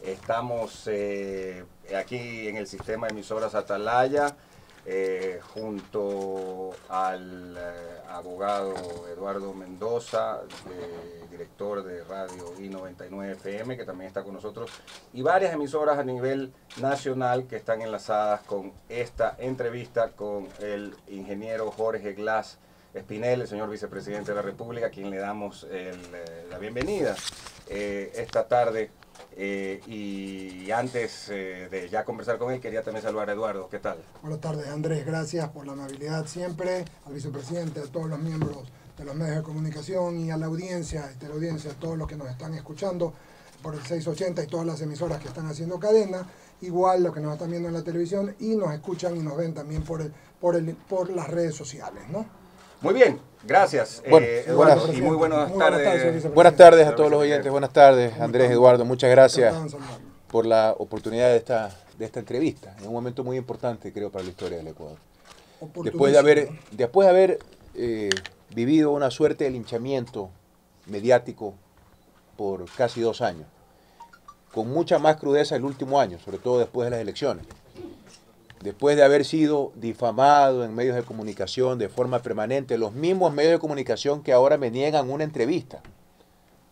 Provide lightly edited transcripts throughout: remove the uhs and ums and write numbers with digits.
Estamos aquí en el sistema de emisoras Atalaya, junto al abogado Eduardo Mendoza, director de Radio I99 FM, que también está con nosotros, y varias emisoras a nivel nacional que están enlazadas con esta entrevista con el ingeniero Jorge Glass Espinel, el señor vicepresidente de la República, a quien le damos la bienvenida esta tarde. Y antes de ya conversar con él, quería también saludar a Eduardo. ¿Qué tal? Buenas tardes, Andrés. Gracias por la amabilidad siempre, al vicepresidente, a todos los miembros de los medios de comunicación y a la audiencia, a todos los que nos están escuchando por el 680 y todas las emisoras que están haciendo cadena, igual los que nos están viendo en la televisión y nos escuchan y nos ven también por las redes sociales, ¿no? Muy bien, gracias. Eduardo, y muy buenas tardes. Buenas tardes a todos los oyentes. Buenas tardes, Andrés, Eduardo. Muchas gracias por la oportunidad de esta entrevista. En un momento muy importante, creo, para la historia del Ecuador. Después de haber vivido una suerte de linchamiento mediático por casi 2 años, con mucha más crudeza el último año, sobre todo después de las elecciones. Después de haber sido difamado en medios de comunicación de forma permanente, los mismos medios de comunicación que ahora me niegan una entrevista,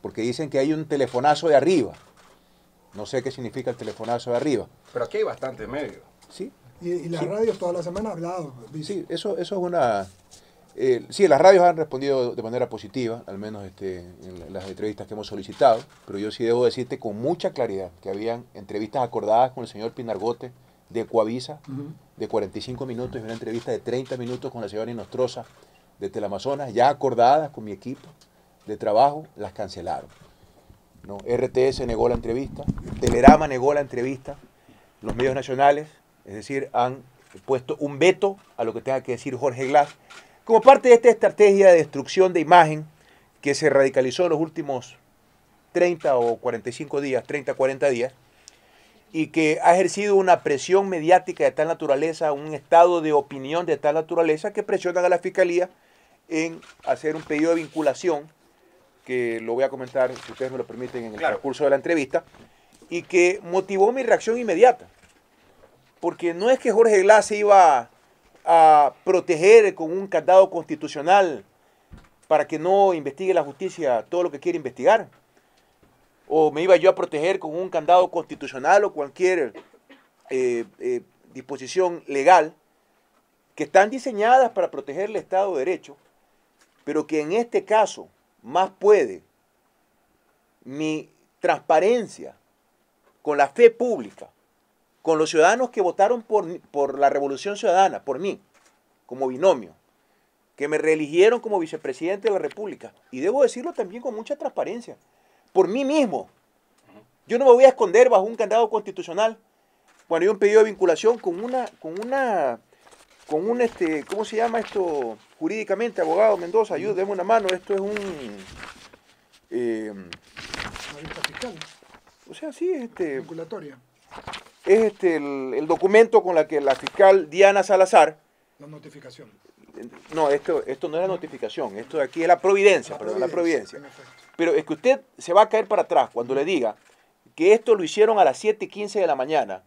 porque dicen que hay un telefonazo de arriba. No sé qué significa el telefonazo de arriba. Pero aquí hay bastantes medios. Sí. Y las radios toda la semana han hablado. Sí, eso es una... sí, las radios han respondido de manera positiva, al menos en las entrevistas que hemos solicitado, pero yo sí debo decirte con mucha claridad que habían entrevistas acordadas con el señor Pinargote, de Coavisa, de 45 minutos, y una entrevista de 30 minutos con la señora Inostroza de Teleamazonas, ya acordadas con mi equipo de trabajo, las cancelaron. ¿No? RTS negó la entrevista, Telerama negó la entrevista, los medios nacionales, es decir, han puesto un veto a lo que tenga que decir Jorge Glass, como parte de esta estrategia de destrucción de imagen que se radicalizó en los últimos 30 o 45 días, 30, 40 días, y que ha ejercido una presión mediática de tal naturaleza, un estado de opinión de tal naturaleza, que presionan a la Fiscalía en hacer un pedido de vinculación, que lo voy a comentar, si ustedes me lo permiten, en el transcurso de la entrevista, y que motivó mi reacción inmediata. Porque no es que Jorge Glass se iba a proteger con un candado constitucional para que no investigue la justicia todo lo que quiere investigar, o me iba yo a proteger con un candado constitucional o cualquier disposición legal que están diseñadas para proteger el Estado de Derecho, pero que en este caso más puede mi transparencia con la fe pública, con los ciudadanos que votaron por la Revolución Ciudadana, por mí, como binomio, que me reeligieron como vicepresidente de la República, y debo decirlo también con mucha transparencia, por mí mismo. Yo no me voy a esconder bajo un candado constitucional cuando hay un pedido de vinculación con un ¿cómo se llama esto jurídicamente, abogado Mendoza? Ayúdeme una mano, esto es un... La vista fiscal. O sea, sí, Vinculatoria. Es el documento con la que la fiscal Diana Salazar... La notificación. No, esto no es la notificación, esto de aquí es la providencia, la providencia. Pero es que usted se va a caer para atrás cuando le diga que esto lo hicieron a las 7:15 de la mañana,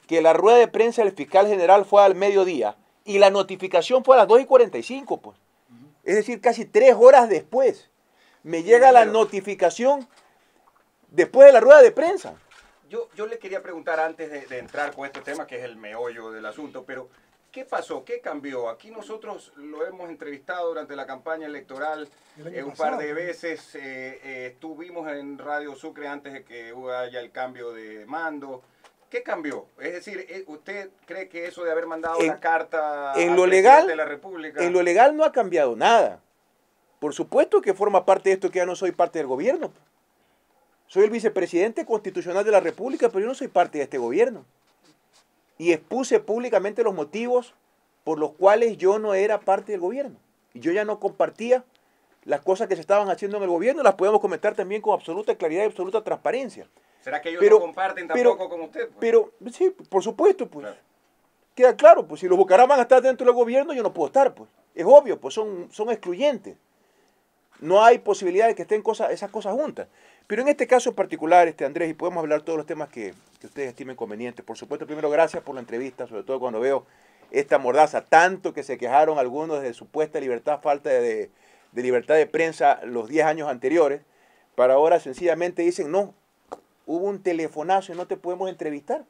que la rueda de prensa del fiscal general fue al mediodía y la notificación fue a las 2:45, pues. Es decir, casi 3 horas después. Me llega la notificación después de la rueda de prensa. Yo le quería preguntar antes de entrar con este tema, que es el meollo del asunto, pero ¿qué pasó? ¿Qué cambió? Aquí nosotros lo hemos entrevistado durante la campaña electoral un par de veces. Estuvimos en Radio Sucre antes de que haya el cambio de mando. ¿Qué cambió? Es decir, ¿usted cree que eso de haber mandado una carta al presidente de la República? En lo legal no ha cambiado nada. Por supuesto que forma parte de esto, que ya no soy parte del gobierno. Soy el vicepresidente constitucional de la República, pero yo no soy parte de este gobierno. Y expuse públicamente los motivos por los cuales yo no era parte del gobierno. Y yo ya no compartía las cosas que se estaban haciendo en el gobierno, las podemos comentar también con absoluta claridad y absoluta transparencia. ¿Será que ellos no comparten tampoco con usted? Pues? Pero, sí, por supuesto, pues. Claro. Queda claro, pues si los Bucaram van a estar dentro del gobierno, yo no puedo estar, pues. Es obvio, pues son excluyentes. no hay posibilidad de que estén esas cosas juntas. Pero en este caso en particular, Andrés, y podemos hablar todos los temas que ustedes estimen convenientes. Por supuesto, primero, gracias por la entrevista, sobre todo cuando veo esta mordaza, tanto que se quejaron algunos de supuesta libertad, falta de libertad de prensa los 10 años anteriores, para ahora sencillamente dicen, no, hubo un telefonazo y no te podemos entrevistar.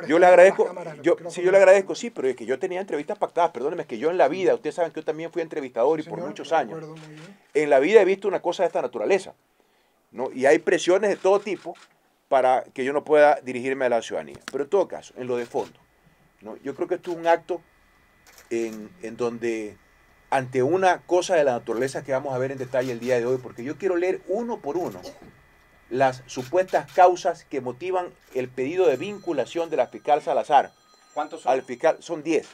Yo le agradezco, yo le agradezco, sí, pero es que yo tenía entrevistas pactadas, perdónenme, es que yo en la vida, ustedes saben que yo también fui entrevistador y por muchos años, en la vida he visto una cosa de esta naturaleza, ¿no? Y hay presiones de todo tipo para que yo no pueda dirigirme a la ciudadanía. Pero en todo caso, en lo de fondo, ¿no? Yo creo que esto es un acto en donde, ante una cosa de la naturaleza que vamos a ver en detalle el día de hoy, porque yo quiero leer uno por uno las supuestas causas que motivan el pedido de vinculación de la fiscal Salazar. ¿Cuántos son? Al fiscal, son 10.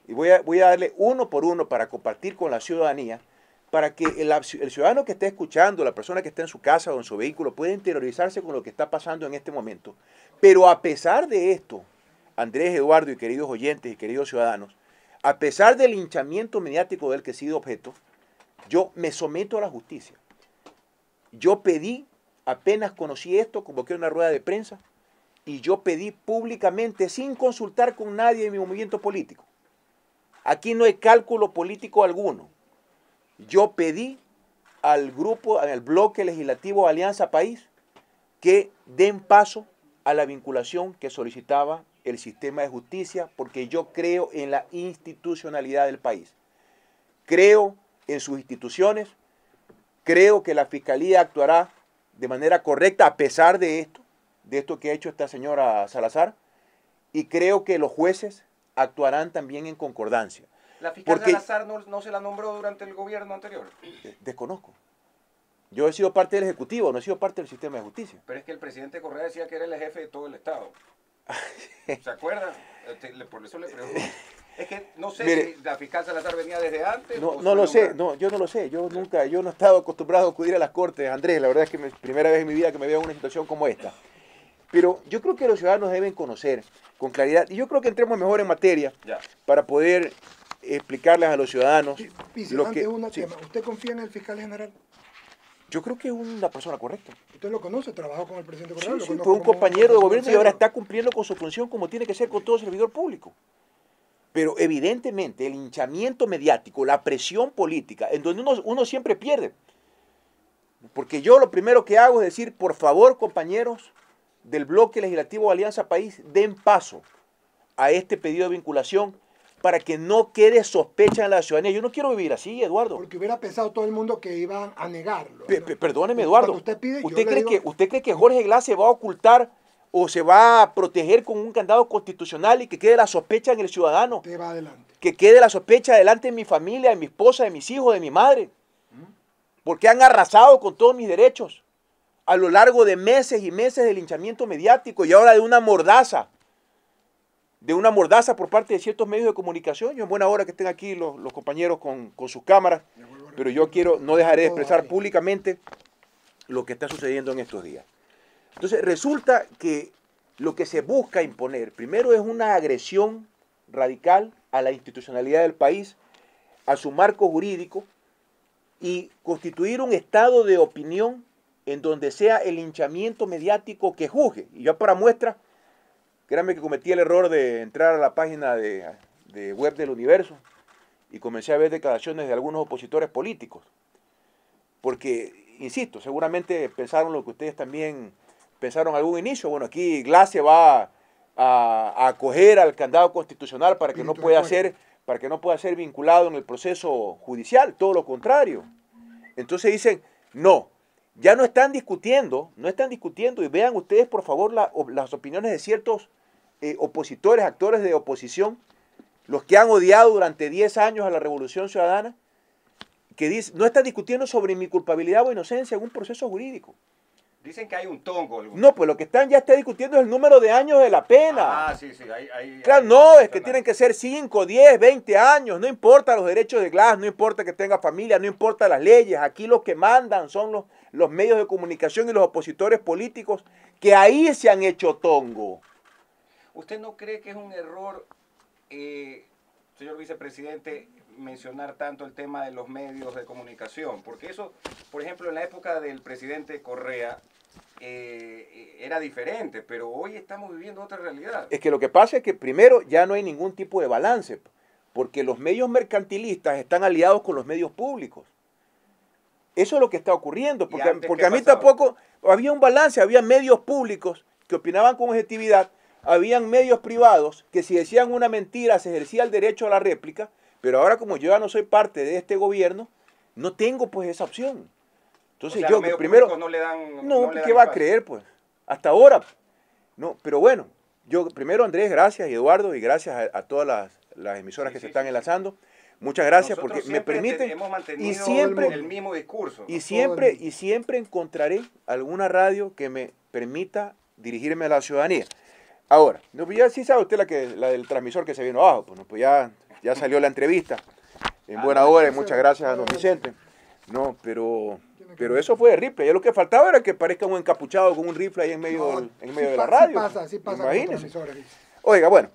Y voy a darle uno por uno para compartir con la ciudadanía, para que el ciudadano que esté escuchando, la persona que está en su casa o en su vehículo, pueda interiorizarse con lo que está pasando en este momento. Pero a pesar de esto, Andrés, Eduardo y queridos oyentes y queridos ciudadanos, a pesar del linchamiento mediático del que he sido objeto, yo me someto a la justicia. Yo pedí, apenas conocí esto, convoqué una rueda de prensa y yo pedí públicamente, sin consultar con nadie de mi movimiento político. Aquí no hay cálculo político alguno. Yo pedí al grupo, al bloque legislativo Alianza País, que den paso a la vinculación que solicitaba el sistema de justicia, porque yo creo en la institucionalidad del país. Creo en sus instituciones, creo que la Fiscalía actuará de manera correcta a pesar de esto que ha hecho esta señora Salazar, y creo que los jueces actuarán también en concordancia. ¿La fiscal Salazar no se la nombró durante el gobierno anterior? Desconozco. Yo he sido parte del Ejecutivo, no he sido parte del sistema de justicia. Pero es que el presidente Correa decía que era el jefe de todo el Estado. ¿Se acuerdan? Por eso le pregunto. Es que no sé. Mire, si la fiscal Salazar venía desde antes. No lo sé, yo no lo sé. Yo no he estado acostumbrado a acudir a las cortes, Andrés. La verdad es que es primera vez en mi vida que me veo en una situación como esta. Pero yo creo que los ciudadanos deben conocer con claridad, y yo creo que entremos mejor en materia para poder explicarles a los ciudadanos. ¿Usted confía en el fiscal general? Yo creo que es una persona correcta. ¿Usted lo conoce? ¿Trabajó con el presidente Correa? Sí, fue un compañero de gobierno y ahora está cumpliendo con su función como tiene que ser con todo servidor público. Pero evidentemente el hinchamiento mediático, la presión política, en donde uno siempre pierde. Porque yo lo primero que hago es decir, por favor, compañeros del bloque legislativo Alianza País, den paso a este pedido de vinculación para que no quede sospecha en la ciudadanía. Yo no quiero vivir así, Eduardo. Porque hubiera pensado todo el mundo que iban a negarlo, ¿no? Perdóneme, Eduardo. Usted cree que Jorge Glass se va a ocultar o se va a proteger con un candado constitucional y que quede la sospecha en el ciudadano? Usted va adelante. Que quede la sospecha delante de mi familia, de mi esposa, de mis hijos, de mi madre. Porque han arrasado con todos mis derechos a lo largo de meses y meses de linchamiento mediático y ahora de una mordaza por parte de ciertos medios de comunicación. Yo en buena hora que estén aquí los compañeros con sus cámaras, pero yo no dejaré de expresar públicamente lo que está sucediendo en estos días. Entonces resulta que lo que se busca imponer, primero es una agresión radical a la institucionalidad del país, a su marco jurídico, y constituir un estado de opinión en donde sea el linchamiento mediático que juzgue. Y yo para muestra, créanme que cometí el error de entrar a la página de web del Universo y comencé a ver declaraciones de algunos opositores políticos. Porque, insisto, seguramente pensaron lo que ustedes también pensaron en algún inicio. Bueno, aquí Glass se va a acoger al candado constitucional para que no pueda ser vinculado en el proceso judicial, todo lo contrario. Entonces dicen, no, ya no están discutiendo, y vean ustedes por favor las opiniones de ciertos opositores, actores de oposición, los que han odiado durante 10 años a la Revolución Ciudadana, que dicen, no están discutiendo sobre mi culpabilidad o inocencia en un proceso jurídico. Dicen que hay un tongo. No, pues lo que ya está discutiendo es el número de años de la pena. Ah, sí. Claro, no, es que tienen que ser 5, 10, 20 años. No importa los derechos de Glass, no importa que tenga familia, no importa las leyes. Aquí los que mandan son los medios de comunicación y los opositores políticos que ahí se han hecho tongo. ¿Usted no cree que es un error, señor vicepresidente, mencionar tanto el tema de los medios de comunicación, porque eso, por ejemplo, en la época del presidente Correa era diferente, pero hoy estamos viviendo otra realidad. Es que lo que pasa es que primero ya no hay ningún tipo de balance, porque los medios mercantilistas están aliados con los medios públicos. Eso es lo que está ocurriendo, porque a mí tampoco había un balance, había medios públicos que opinaban con objetividad, habían medios privados que si decían una mentira se ejercía el derecho a la réplica, pero ahora como yo ya no soy parte de este gobierno, no tengo pues esa opción. Entonces o sea, yo primero no le dan no, ¿qué va a creer pues? Hasta ahora. No, pero bueno, yo primero Andrés, gracias y Eduardo y gracias a todas las emisoras que se están enlazando. Muchas gracias porque me permiten hemos mantenido y siempre el mismo discurso, ¿no? y siempre encontraré alguna radio que me permita dirigirme a la ciudadanía. Ahora, no, pues ya sí sabe usted la del transmisor que se vino abajo, pues, no, pues ya salió la entrevista en buena hora y muchas gracias a don Vicente. No, pero eso fue de rifle. Ya lo que faltaba era que parezca un encapuchado con un rifle ahí en medio de la radio. Sí pasa. Imagínese. Oiga, bueno,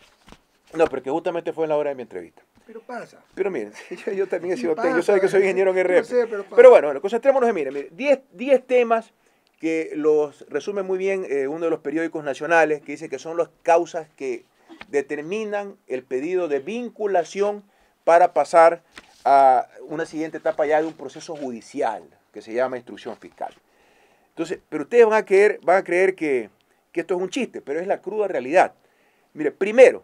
no, porque justamente fue en la hora de mi entrevista. Pero pasa. Pero miren, yo también he sido técnico, yo sé que soy ingeniero en RF. Sé, pero bueno, concentrémonos en, mire, 10 temas que los resume muy bien uno de los periódicos nacionales, que dice que son las causas que determinan el pedido de vinculación para pasar a una siguiente etapa ya de un proceso judicial, que se llama instrucción fiscal. Entonces, pero ustedes van a creer que esto es un chiste, pero es la cruda realidad. Mire, primero,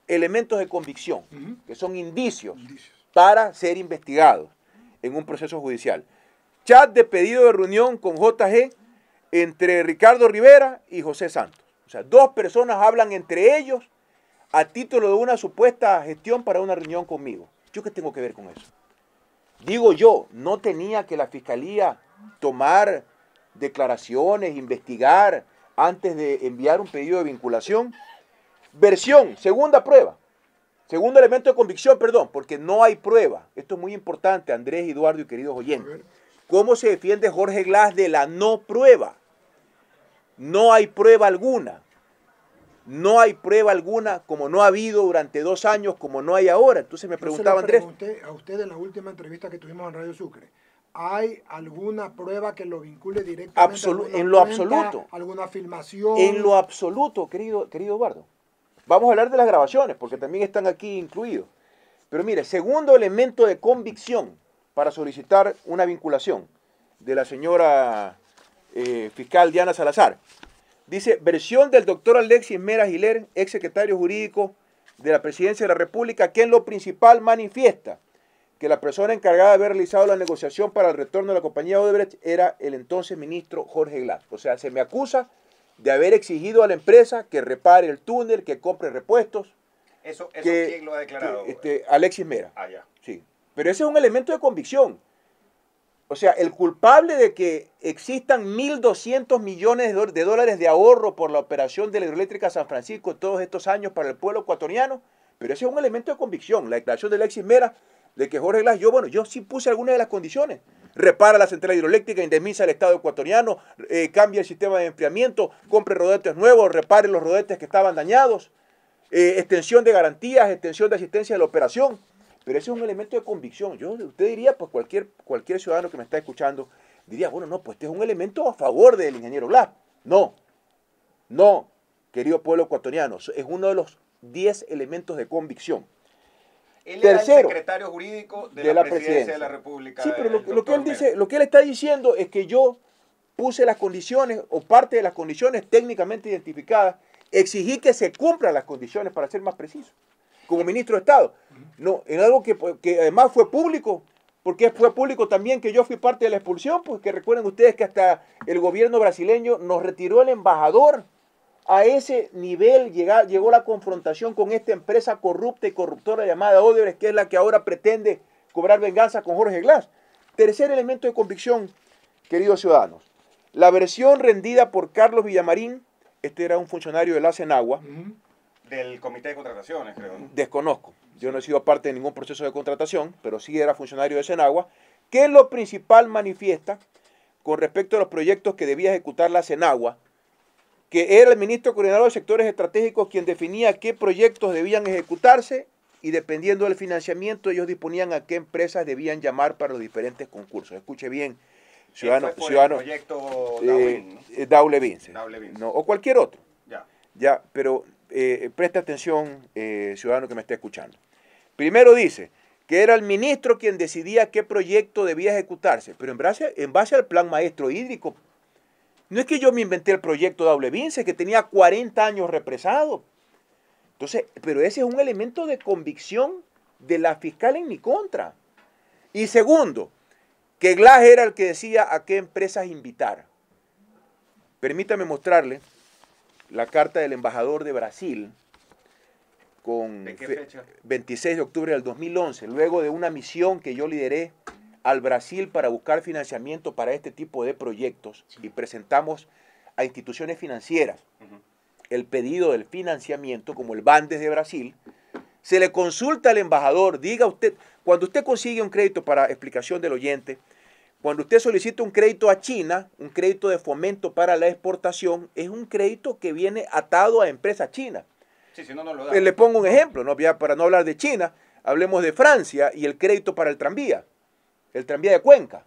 elementos de convicción, que son indicios para ser investigados en un proceso judicial. Chat de pedido de reunión con JG entre Ricardo Rivera y José Santos. O sea, 2 personas hablan entre ellos a título de una supuesta gestión para una reunión conmigo. ¿Yo qué tengo que ver con eso? Digo yo, no tenía que la Fiscalía tomar declaraciones, investigar antes de enviar un pedido de vinculación. Versión, segunda prueba. Segundo elemento de convicción, perdón, porque no hay prueba. Esto es muy importante, Andrés, Eduardo y queridos oyentes. ¿Cómo se defiende Jorge Glass de la no prueba? No hay prueba alguna. No hay prueba alguna, como no ha habido durante 2 años, como no hay ahora. Entonces me preguntaba Andrés. Yo pregunté a usted en la última entrevista que tuvimos en Radio Sucre. ¿Hay alguna prueba que lo vincule directamente en lo absoluto? ¿Alguna filmación? En lo absoluto, querido Eduardo. Vamos a hablar de las grabaciones, porque también están aquí incluidos. Pero mire, segundo elemento de convicción para solicitar una vinculación de la señora fiscal Diana Salazar. Dice, versión del doctor Alexis Mera Giler, ex secretario jurídico de la Presidencia de la República, que en lo principal manifiesta que la persona encargada de haber realizado la negociación para el retorno de la compañía Odebrecht era el entonces ministro Jorge Glass. O sea, se me acusa de haber exigido a la empresa que repare el túnel, que compre repuestos. ¿Eso quién lo ha declarado? Alexis Mera. Ah, ya. Sí. Pero ese es un elemento de convicción. O sea, el culpable de que existan 1.200 millones de dólares de ahorro por la operación de la hidroeléctrica San Francisco todos estos años para el pueblo ecuatoriano, pero ese es un elemento de convicción. La declaración de Alexis Mera de que Jorge Glass, yo sí puse algunas de las condiciones. Repara la central hidroeléctrica, indemniza al Estado ecuatoriano, cambia el sistema de enfriamiento, compre rodetes nuevos, repare los rodetes que estaban dañados, extensión de garantías, extensión de asistencia de la operación. Pero ese es un elemento de convicción. Usted diría, pues cualquier ciudadano que me está escuchando, diría, bueno, no, pues este es un elemento a favor del ingeniero Glass. No, querido pueblo ecuatoriano, es uno de los 10 elementos de convicción. Él era el secretario jurídico de la Presidencia de la República. Sí, pero lo que él está diciendo es que yo puse las condiciones, o parte de las condiciones técnicamente identificadas, exigí que se cumplan las condiciones, para ser más preciso, como ministro de Estado. No, en algo que además fue público, porque fue público también que yo fui parte de la expulsión, pues que recuerden ustedes que hasta el gobierno brasileño nos retiró el embajador. A ese nivel llegó la confrontación con esta empresa corrupta y corruptora llamada Odebrecht, que es la que ahora pretende cobrar venganza con Jorge Glass. Tercer elemento de convicción, queridos ciudadanos. La versión rendida por Carlos Villamarín, este era un funcionario de la Senagua. Del Comité de Contrataciones, creo, ¿no? Desconozco. Yo no he sido parte de ningún proceso de contratación, pero sí era funcionario de Senagua, que en lo principal manifiesta con respecto a los proyectos que debía ejecutar la Senagua, que era el ministro coordinador de sectores estratégicos quien definía qué proyectos debían ejecutarse y dependiendo del financiamiento ellos disponían a qué empresas debían llamar para los diferentes concursos. Escuche bien, ciudadano, el proyecto Daule Vince, Daule Vince. ¿no? O cualquier otro. Ya, pero presta atención, ciudadano que me esté escuchando. Primero dice que era el ministro quien decidía qué proyecto debía ejecutarse, pero en base al plan maestro hídrico. No es que yo me inventé el proyecto Daule Vince, que tenía 40 años represado. Entonces, pero ese es un elemento de convicción de la fiscal en mi contra. Y segundo, que Glass era el que decía a qué empresas invitar. Permítame mostrarle la carta del embajador de Brasil con ¿de qué fecha? 26 de octubre del 2011, luego de una misión que yo lideré al Brasil para buscar financiamiento para este tipo de proyectos y presentamos a instituciones financieras el pedido del financiamiento, como el Bandes de Brasil. Se le consulta al embajador, diga usted, cuando usted consigue un crédito, para explicación del oyente, cuando usted solicita un crédito a China, un crédito de fomento para la exportación, es un crédito que viene atado a empresas chinas. Sí, si no, no lo da. Le pongo un ejemplo, ¿no? Ya para no hablar de China, hablemos de Francia y el crédito para el tranvía de Cuenca.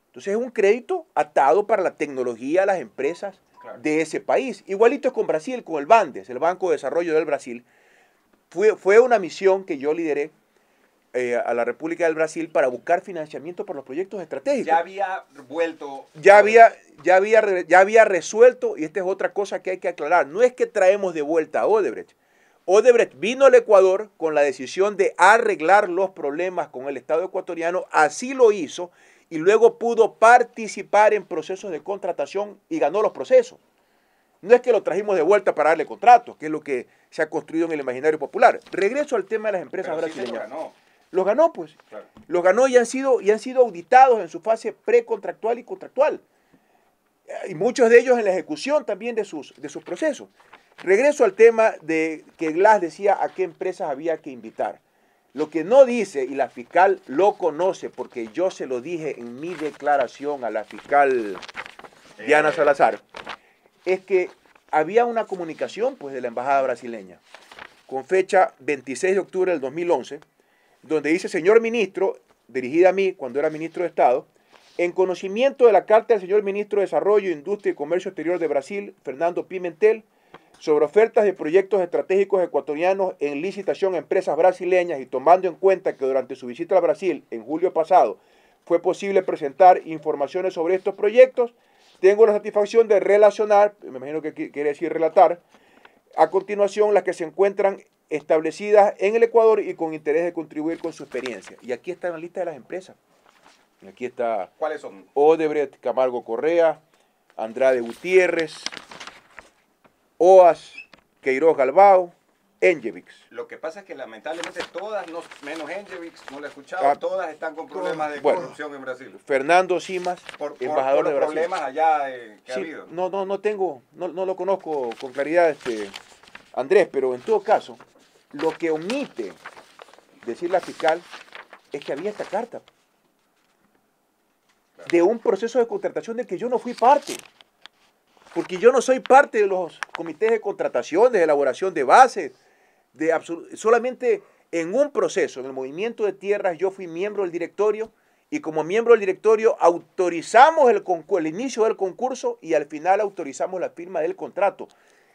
Entonces es un crédito atado para la tecnología a las empresas de ese país. Igualito es con Brasil, con el Bandes, el Banco de Desarrollo del Brasil. Fue una misión que yo lideré a la República del Brasil para buscar financiamiento para los proyectos estratégicos. Ya había vuelto. Ya había resuelto, y esta es otra cosa que hay que aclarar. No es que traemos de vuelta a Odebrecht. Odebrecht vino al Ecuador con la decisión de arreglar los problemas con el Estado ecuatoriano, así lo hizo, y luego pudo participar en procesos de contratación y ganó los procesos. No es que lo trajimos de vuelta para darle contratos, que es lo que se ha construido en el imaginario popular. Regreso al tema de las empresas brasileñas. Sí, lo ganó. Los ganó, pues. Claro. Los ganó y han sido auditados en su fase precontractual y contractual. Y muchos de ellos en la ejecución también de sus procesos. Regreso al tema de que Glass decía a qué empresas había que invitar. Lo que no dice, y la fiscal lo conoce, porque yo se lo dije en mi declaración a la fiscal Diana Salazar, es que había una comunicación pues, de la embajada brasileña, con fecha 26 de octubre del 2011, donde dice: señor ministro, dirigida a mí cuando era ministro de Estado, en conocimiento de la carta del señor ministro de Desarrollo, Industria y Comercio Exterior de Brasil, Fernando Pimentel, sobre ofertas de proyectos estratégicos ecuatorianos en licitación a empresas brasileñas, y tomando en cuenta que durante su visita a Brasil en julio pasado fue posible presentar informaciones sobre estos proyectos, tengo la satisfacción de relacionar, me imagino que quiere decir relatar, a continuación las que se encuentran establecidas en el Ecuador y con interés de contribuir con su experiencia. Y aquí está la lista de las empresas. Aquí está. ¿Cuáles son? Odebrecht, Camargo Correa, Andrade Gutiérrez, OAS, Queiroz Galbao, Engevix. Lo que pasa es que lamentablemente todas, menos Engevix, no lo he escuchado, todas están con problemas de corrupción en Brasil. Fernando Simas, embajador de Brasil. Problemas allá que ha habido. No lo conozco con claridad, Andrés, pero en todo caso, lo que omite decir la fiscal es que había esta carta de un proceso de contratación del que yo no fui parte. Porque yo no soy parte de los comités de contratación, de elaboración de bases, solamente en un proceso, en el movimiento de tierras, yo fui miembro del directorio, y como miembro del directorio autorizamos el inicio del concurso y al final autorizamos la firma del contrato.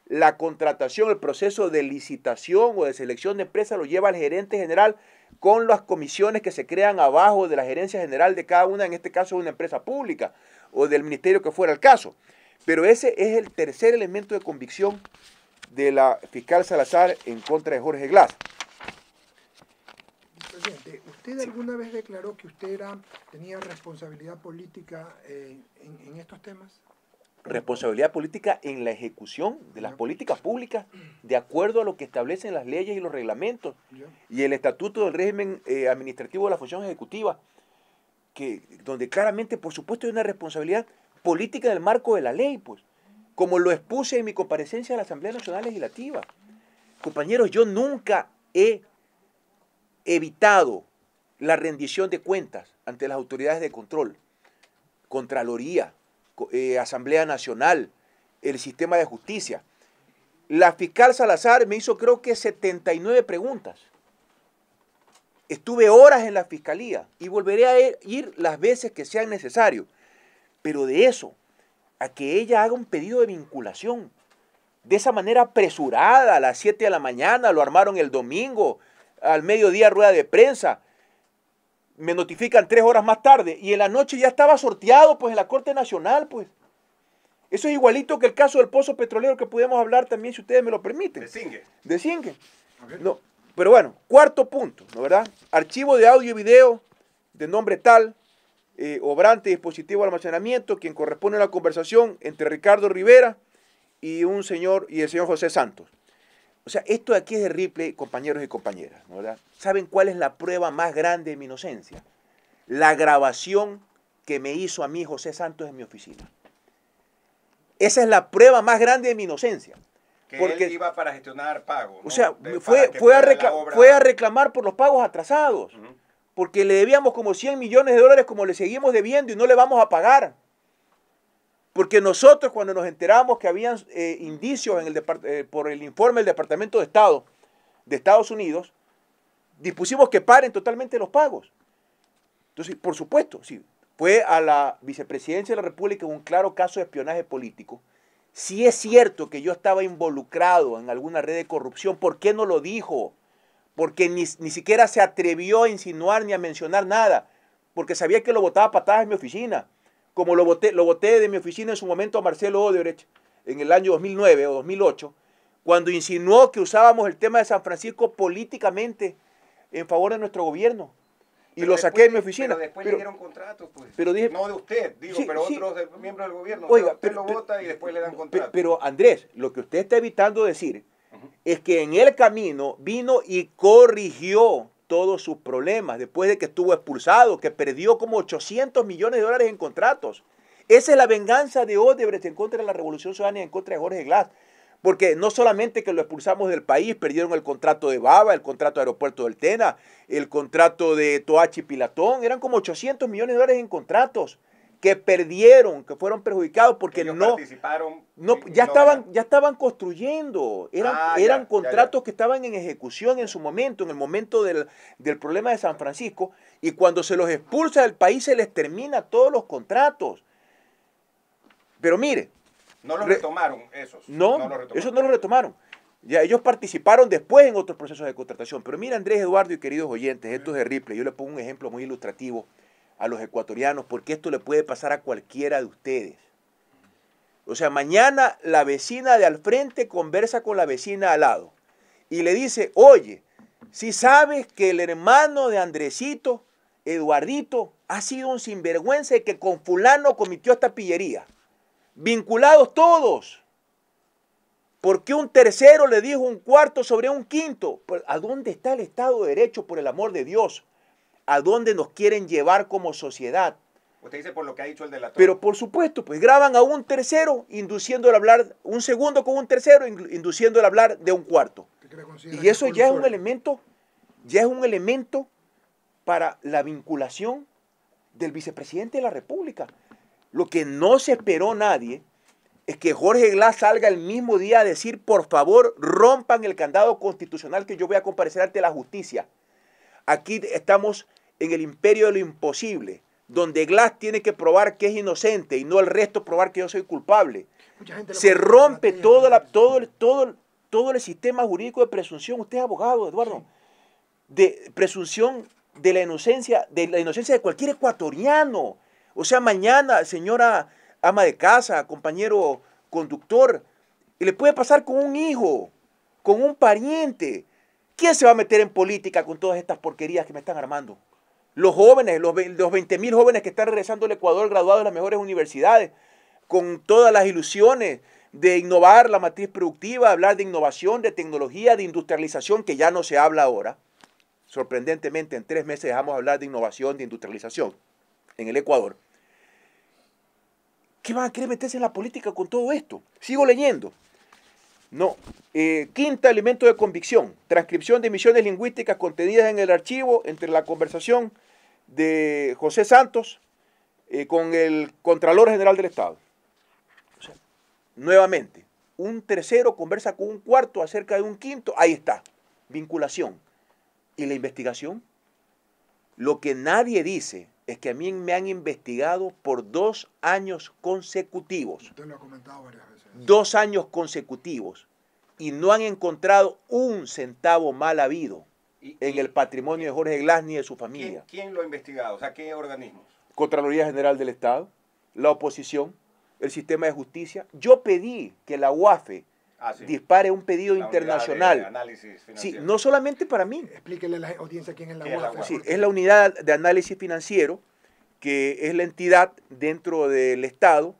La contratación, el proceso de licitación o de selección de empresa lo lleva el gerente general con las comisiones que se crean abajo de la gerencia general de cada una, en este caso de una empresa pública o del ministerio que fuera el caso. Pero ese es el tercer elemento de convicción de la fiscal Salazar en contra de Jorge Glass. Presidente, ¿usted alguna vez declaró que usted tenía responsabilidad política en estos temas? Responsabilidad política en la ejecución de las políticas públicas de acuerdo a lo que establecen las leyes y los reglamentos y el estatuto del régimen administrativo de la función ejecutiva, donde claramente, por supuesto, hay una responsabilidad política en el marco de la ley, pues, como lo expuse en mi comparecencia a la Asamblea Nacional Legislativa. Compañeros, yo nunca he evitado la rendición de cuentas ante las autoridades de control, Contraloría, Asamblea Nacional, el sistema de justicia. La fiscal Salazar me hizo, creo que 79 preguntas estuve horas en la fiscalía y volveré a ir las veces que sean necesarios. Pero de eso, a que ella haga un pedido de vinculación, de esa manera apresurada, a las 7 de la mañana, lo armaron el domingo, al mediodía rueda de prensa, me notifican 3 horas más tarde, y en la noche ya estaba sorteado, pues, en la Corte Nacional, pues. Eso es igualito que el caso del pozo petrolero que podemos hablar también, si ustedes me lo permiten. De Singue. De Singue. Okay. No, pero bueno, cuarto punto, ¿no verdad? Archivo de audio y video de nombre tal, obrante dispositivo de almacenamiento, quien corresponde a la conversación entre Ricardo Rivera y el señor José Santos. O sea, esto de aquí es de Ripley, compañeros y compañeras, ¿no verdad? ¿Saben cuál es la prueba más grande de mi inocencia? La grabación que me hizo a mí José Santos en mi oficina. Esa es la prueba más grande de mi inocencia. Que él iba para gestionar pagos, ¿no? O sea, fue a reclamar por los pagos atrasados. Porque le debíamos como 100 millones de dólares, como le seguimos debiendo, y no le vamos a pagar. Porque nosotros, cuando nos enteramos que habían indicios por el informe del Departamento de Estado de Estados Unidos, dispusimos que paren totalmente los pagos. Entonces, por supuesto, sí, fue a la vicepresidencia de la República un claro caso de espionaje político. Si es cierto que yo estaba involucrado en alguna red de corrupción, ¿por qué no lo dijo? Porque ni siquiera se atrevió a insinuar ni a mencionar nada, porque sabía que lo botaba a patadas en mi oficina, como lo boté de mi oficina en su momento a Marcelo Odebrecht en el año 2009 o 2008, cuando insinuó que usábamos el tema de San Francisco políticamente en favor de nuestro gobierno. Y lo saqué de mi oficina. Pero después le dieron contratos, pues. Pero dije, no de usted, digo, sí, pero sí, otros miembros del gobierno. Oiga, usted lo vota y después le dan contratos. Pero Andrés, lo que usted está evitando decir es que en el camino vino y corrigió todos sus problemas después de que estuvo expulsado, que perdió como 800 millones de dólares en contratos. Esa es la venganza de Odebrecht en contra de la Revolución Ciudadana y en contra de Jorge Glass. Porque no solamente que lo expulsamos del país, perdieron el contrato de Baba, el contrato de Aeropuerto del Tena, el contrato de Toachi Pilatón, eran como 800 millones de dólares en contratos que perdieron, que fueron perjudicados porque ya estaban construyendo, eran contratos que estaban en ejecución en su momento, en el momento del problema de San Francisco, y cuando se los expulsa del país se les termina todos los contratos. Pero mire, no los retomaron esos. Esos no los retomaron. Ya ellos participaron después en otros procesos de contratación. Pero mira, Andrés, Eduardo y queridos oyentes, esto es de Ripley. Yo le pongo un ejemplo muy ilustrativo a los ecuatorianos, porque esto le puede pasar a cualquiera de ustedes. O sea, mañana la vecina de al frente conversa con la vecina al lado y le dice, oye, si sabes que el hermano de Andresito, Eduardito, ha sido un sinvergüenza y que con fulano cometió esta pillería. Vinculados todos. ¿Por qué un tercero le dijo un cuarto sobre un quinto? ¿A dónde está el Estado de Derecho, por el amor de Dios? ¿A dónde nos quieren llevar como sociedad? Usted dice por lo que ha dicho el delator. Pero por supuesto, pues graban a un tercero induciéndole a hablar, un segundo con un tercero induciéndole a hablar de un cuarto. Y eso ya es un elemento para la vinculación del vicepresidente de la República. Lo que no se esperó nadie es que Jorge Glass salga el mismo día a decir, por favor, rompan el candado constitucional que yo voy a comparecer ante la justicia. Aquí estamos en el imperio de lo imposible, donde Glass tiene que probar que es inocente y no el resto probar que yo soy culpable. Se rompe todo el sistema jurídico de presunción. Usted es abogado, Eduardo. De presunción de la inocencia de cualquier ecuatoriano. O sea, mañana, señora ama de casa, compañero conductor, y le puede pasar con un hijo, con un pariente. ¿Quién se va a meter en política con todas estas porquerías que me están armando? Los jóvenes, los 20.000 jóvenes que están regresando al Ecuador graduados de las mejores universidades, con todas las ilusiones de innovar la matriz productiva, hablar de innovación, de tecnología, de industrialización, que ya no se habla ahora. Sorprendentemente, en 3 meses dejamos de hablar de innovación, de industrialización en el Ecuador. ¿Qué van a querer meterse en la política con todo esto? Sigo leyendo. No. Quinta elemento de convicción. Transcripción de emisiones lingüísticas contenidas en el archivo entre la conversación de José Santos con el Contralor General del Estado. O sea, nuevamente, un tercero conversa con un cuarto acerca de un quinto. Ahí está. Vinculación. ¿Y la investigación? Lo que nadie dice es que a mí me han investigado por 2 años consecutivos. Usted lo ha comentado varias veces. 2 años consecutivos. Y no han encontrado un centavo mal habido en el patrimonio de Jorge Glass ni de su familia. ¿Quién lo ha investigado? O sea, ¿qué organismos? Contraloría General del Estado, la oposición, el sistema de justicia. Yo pedí que la UAFE dispare un pedido internacional. De análisis financiero. Sí, no solamente para mí. Explíquele a la audiencia quién es la ¿Qué es la UAFE. UAFE? Sí, es la unidad de análisis financiero, que es la entidad dentro del Estado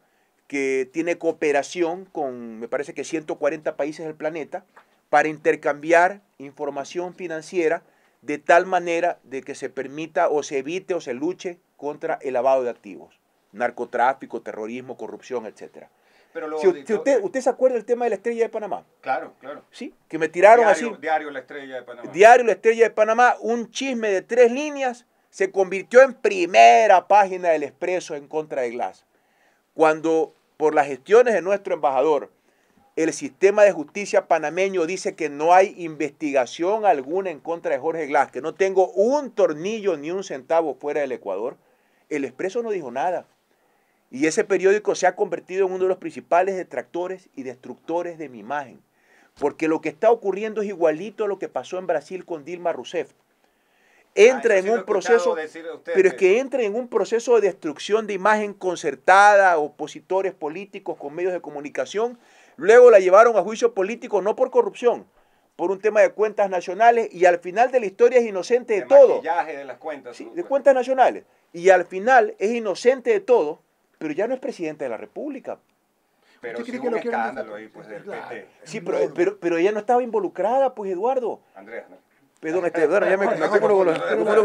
que tiene cooperación con, me parece que 140 países del planeta, para intercambiar información financiera de tal manera de que se permita o se evite o se luche contra el lavado de activos, narcotráfico, terrorismo, corrupción, etcétera. Pero Si usted se acuerda del tema de la Estrella de Panamá. Claro, claro. Sí, que me tiraron Diario La Estrella de Panamá. Diario La Estrella de Panamá, un chisme de 3 líneas, se convirtió en primera página del Expreso en contra de Glass. Cuando, por las gestiones de nuestro embajador, el sistema de justicia panameño dice que no hay investigación alguna en contra de Jorge Glass, que no tengo un tornillo ni un centavo fuera del Ecuador, el Expreso no dijo nada. Y ese periódico se ha convertido en uno de los principales detractores y destructores de mi imagen. Porque lo que está ocurriendo es igualito a lo que pasó en Brasil con Dilma Rousseff. Entra en un proceso, pero es que entra en un proceso de destrucción de imagen concertada, opositores políticos con medios de comunicación. Luego la llevaron a juicio político, no por corrupción, por un tema de cuentas nacionales, y al final de la historia es inocente de todo. Maquillaje de las cuentas. Sí, de cuentas nacionales. Y al final es inocente de todo, pero ya no es presidente de la República. Pero sí hubo un escándalo ahí, pues, del PT. Sí, pero ella no estaba involucrada, pues, Eduardo. Andrés, ¿no? Perdón, ya me confundo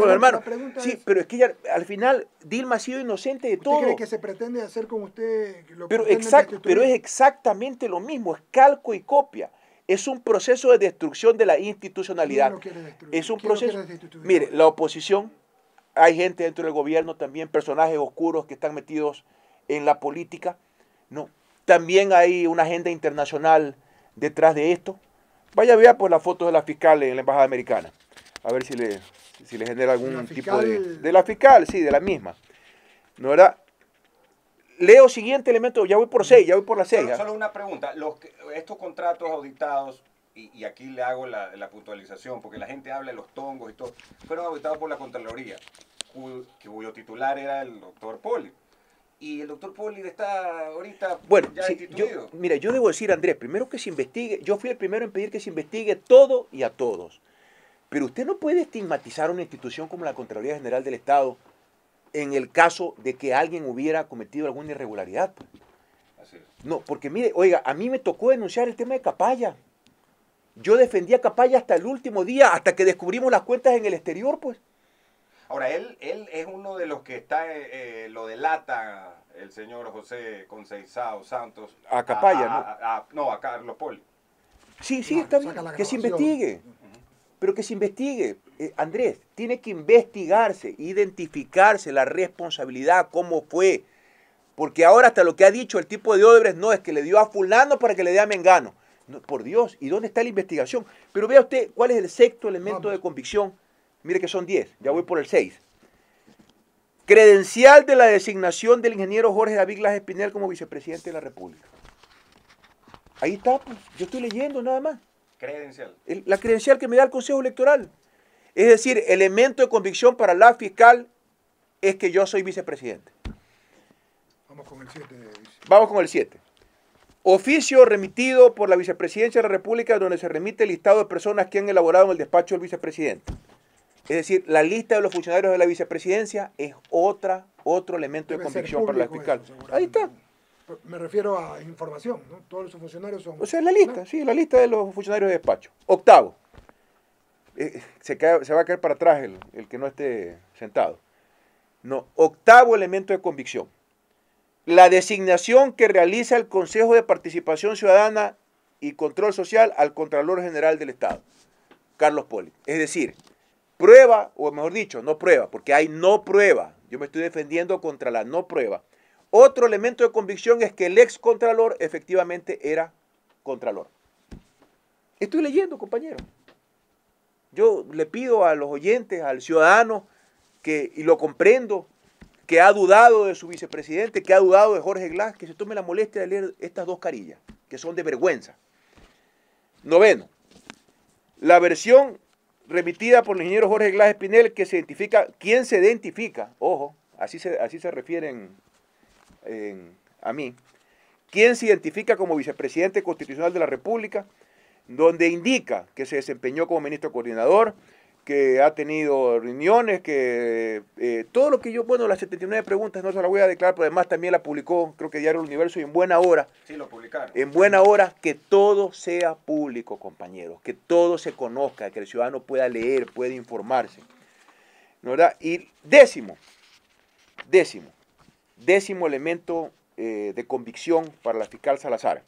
con los hermanos. Sí, pero es que ella, al final, Dilma ha sido inocente de todo. ¿Usted cree que se pretende hacer con usted? Pero es exactamente lo mismo, es calco y copia. Es un proceso de destrucción de la institucionalidad. ¿Quién lo quiere destruir? Es un ¿Quién lo proceso. quiere destituir? Mire, la oposición, hay gente dentro del gobierno también, personajes oscuros que están metidos en la política. No, también hay una agenda internacional detrás de esto. Vaya, vea por las fotos de la fiscal en la embajada americana. A ver si le genera algún tipo de... De la fiscal, sí, de la misma. ¿No, verdad? Leo siguiente elemento, ya voy por 6, ya voy por la 6. Solo una pregunta. Estos contratos auditados, y aquí le hago la puntualización, porque la gente habla de los tongos y todo, fueron auditados por la Contraloría, cuyo titular era el doctor Poli. Y el doctor Poli está ahorita ya instituido. Mira, yo debo decir, Andrés, primero que se investigue, yo fui el primero en pedir que se investigue todo y a todos. Pero usted no puede estigmatizar a una institución como la Contraloría General del Estado en el caso de que alguien hubiera cometido alguna irregularidad. Así es. No, porque mire, oiga, a mí me tocó denunciar el tema de Capaya. Yo defendí a Capaya hasta el último día, hasta que descubrimos las cuentas en el exterior, pues. Ahora, él es uno de los que está, lo delata el señor José Conceizao Santos. A Capaya, ¿no? A Carlos Poli. Sí, está bien, que se investigue. Pero que se investigue. Andrés, tiene que investigarse, identificarse la responsabilidad, cómo fue. Porque ahora hasta lo que ha dicho el tipo de Odebrecht no es que le dio a fulano para que le dé a Mengano. No, por Dios, ¿y dónde está la investigación? Pero vea usted cuál es el sexto elemento de convicción. Mire que son 10, ya voy por el 6. Credencial de la designación del ingeniero Jorge David Glass Espinel como vicepresidente de la República. Ahí está, pues, yo estoy leyendo nada más. Credencial. La credencial que me da el Consejo Electoral. Es decir, elemento de convicción para la fiscal es que yo soy vicepresidente. Vamos con el 7. Vamos con el 7. Oficio remitido por la Vicepresidencia de la República donde se remite el listado de personas que han elaborado en el despacho del vicepresidente. Es decir, la lista de los funcionarios de la vicepresidencia es otro elemento de convicción para la fiscal. Ahí está. Me refiero a información, ¿no? Todos los funcionarios son... O sea, la lista, ¿no? Sí, la lista de los funcionarios de despacho. Octavo. Se va a caer para atrás el que no esté sentado. No, octavo elemento de convicción. La designación que realiza el Consejo de Participación Ciudadana y Control Social al Contralor General del Estado, Carlos Poli. Es decir, prueba, o mejor dicho, no prueba, porque hay no prueba. Yo me estoy defendiendo contra la no prueba. Otro elemento de convicción es que el ex Contralor efectivamente era Contralor. Estoy leyendo, compañero. Yo le pido a los oyentes, al ciudadano, y lo comprendo, que ha dudado de su vicepresidente, que ha dudado de Jorge Glass, que se tome la molestia de leer estas dos carillas, que son de vergüenza. Noveno, la versión remitida por el ingeniero Jorge Glass Espinel, que se identifica, ¿quién se identifica? Ojo, así se refieren a mí. ¿Quién se identifica como vicepresidente constitucional de la República? Donde indica que se desempeñó como ministro coordinador, que ha tenido reuniones, que todo lo que yo, bueno, las 79 preguntas no se las voy a declarar, pero además también la publicó, creo que Diario El Universo, y en buena hora. Sí, lo publicaron. En buena hora, que todo sea público, compañeros, que todo se conozca, que el ciudadano pueda leer, pueda informarse, ¿no, verdad? Y décimo elemento de convicción para la fiscal Salazar.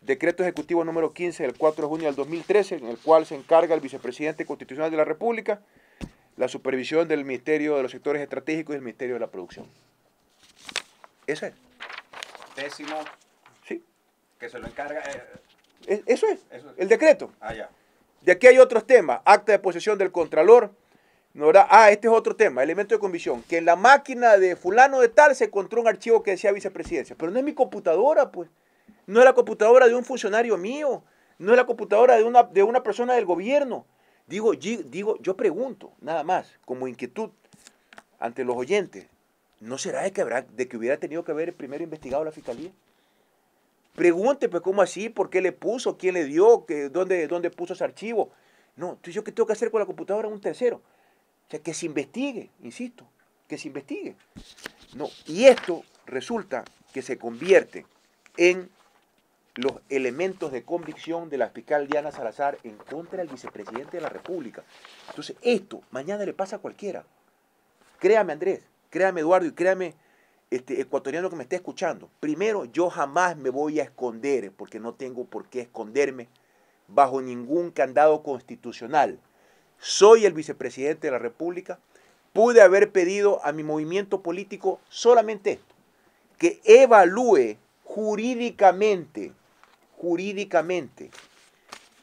Decreto Ejecutivo número 15 del 4 de junio del 2013, en el cual se encarga al vicepresidente constitucional de la República la supervisión del Ministerio de los Sectores Estratégicos y del Ministerio de la Producción. Eso es. Décimo. Sí. Que se lo encarga. Eso es. El decreto. Ah, ya. De aquí hay otros temas. Acta de posesión del Contralor. ¿No, verdad? Este es otro tema, elemento de convicción. Que en la máquina de fulano de tal se encontró un archivo que decía vicepresidencia. Pero no es mi computadora, pues. No es la computadora de un funcionario mío, no es la computadora de una persona del gobierno. Yo pregunto, nada más, como inquietud ante los oyentes, ¿no será de que hubiera tenido que haber primero investigado la fiscalía? Pregunte, pues, ¿cómo así? ¿Por qué le puso? ¿Quién le dio? ¿Dónde puso ese archivo? No, entonces, ¿yo qué tengo que hacer con la computadora? Un tercero. O sea, que se investigue, insisto, que se investigue. No, y esto resulta que se convierte en los elementos de convicción de la fiscal Diana Salazar en contra del vicepresidente de la República. Entonces, esto mañana le pasa a cualquiera. Créame, Andrés, créame, Eduardo, y créame, ecuatoriano que me esté escuchando. Primero, yo jamás me voy a esconder, porque no tengo por qué esconderme bajo ningún candado constitucional. Soy el vicepresidente de la República. Pude haber pedido a mi movimiento político solamente esto, que evalúe jurídicamente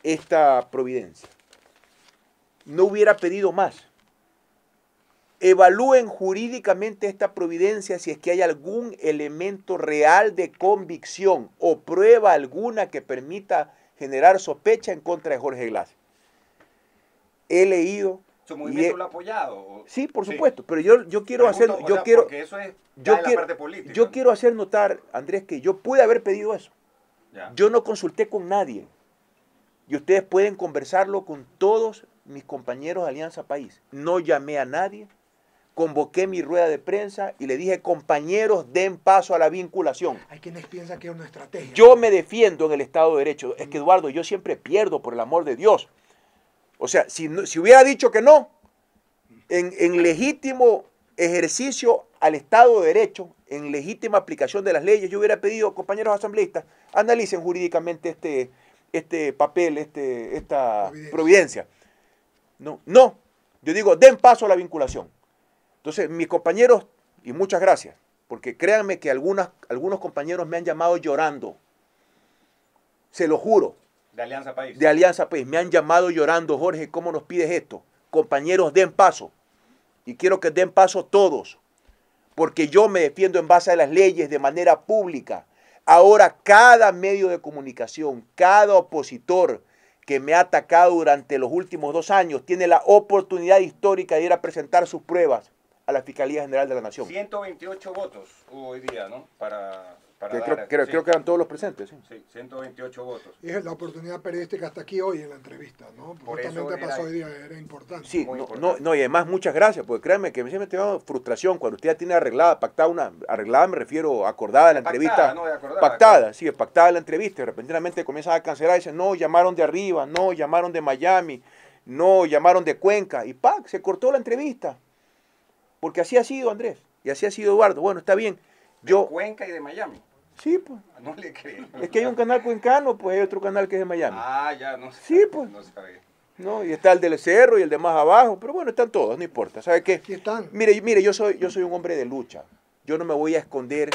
esta providencia. No hubiera pedido más. Evalúen jurídicamente esta providencia si es que hay algún elemento real de convicción o prueba alguna que permita generar sospecha en contra de Jorge Glass. He leído. ¿Su movimiento lo ha apoyado? Sí, por supuesto, pero yo quiero hacer, porque eso es la parte política. Yo quiero hacer notar, Andrés, que yo pude haber pedido eso. Ya. Yo no consulté con nadie. Y ustedes pueden conversarlo con todos mis compañeros de Alianza País. No llamé a nadie, convoqué mi rueda de prensa y le dije, compañeros, den paso a la vinculación. Hay quienes piensan que es una estrategia. Yo me defiendo en el Estado de Derecho. Es que, Eduardo, yo siempre pierdo, por el amor de Dios. O sea, si hubiera dicho que no, en legítimo ejercicio al Estado de Derecho, en legítima aplicación de las leyes, yo hubiera pedido, compañeros asambleístas, analicen jurídicamente este papel, esta providencia. No, yo digo, den paso a la vinculación. Entonces, mis compañeros, y muchas gracias, porque créanme que algunos compañeros me han llamado llorando, se lo juro. De Alianza País. De Alianza País, me han llamado llorando, Jorge, ¿cómo nos pides esto? Compañeros, den paso. Y quiero que den paso todos, porque yo me defiendo en base a las leyes de manera pública. Ahora cada medio de comunicación, cada opositor que me ha atacado durante los últimos 2 años tiene la oportunidad histórica de ir a presentar sus pruebas a la Fiscalía General de la Nación. 128 votos hubo hoy día, ¿no? Creo que eran todos los presentes. Sí, 128 votos. Y es la oportunidad periodística hasta aquí hoy en la entrevista, ¿no? Por justamente eso pasó hoy día, era importante. Sí, importante. y además muchas gracias, porque créanme que me tengo frustración cuando usted ya tiene arreglada me refiero acordada la entrevista. Pactada, sí, pactada la entrevista, y repentinamente comienzan a cancelar y dicen, no, llamaron de arriba, no, llamaron de Miami, no, llamaron de Cuenca, y ¡pac! Se cortó la entrevista. Porque así ha sido, Andrés, y así ha sido Eduardo. Bueno, está bien. De Cuenca y de Miami. Sí, pues. No le creo. Es que hay un canal cuencano, pues hay otro canal que es de Miami. Ah, ya, no sé. Sí, pues. No sabía. No, y está el del cerro y el de más abajo, pero bueno, están todos, no importa. ¿Sabe qué? Aquí están. Mire, yo soy un hombre de lucha. Yo no me voy a esconder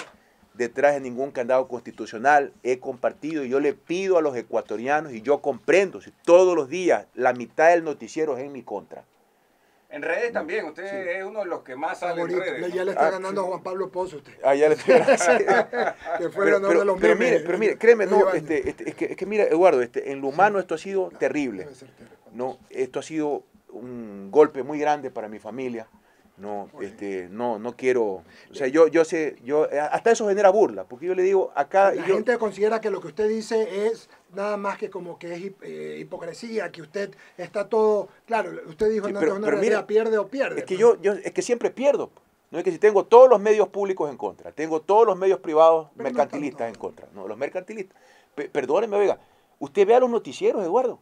detrás de ningún candado constitucional. He compartido y yo le pido a los ecuatorianos, y yo comprendo, si todos los días la mitad del noticiero es en mi contra. En redes también, usted es uno de los que más sale en redes, ¿no? Ya le está ganando a Juan Pablo Pozo usted. Ya le estoy Que fue el ganador de los pero memes. mire, créeme, no, es que mira, Eduardo, en lo humano esto ha sido terrible. Debe ser terrible. No, esto ha sido un golpe muy grande para mi familia. No, no quiero, o sea, yo sé, hasta eso genera burla, porque yo le digo acá. La gente considera que lo que usted dice es nada más que como que es hipocresía, que usted está todo, claro, usted dijo, Sí, no, pero es una realidad, mira, pierde o pierde. Es que es que siempre pierdo. No es que si tengo todos los medios públicos en contra, tengo todos los medios privados Pero mercantilistas no en contra. No, los mercantilistas. Perdóneme, oiga, usted vea los noticieros, Eduardo.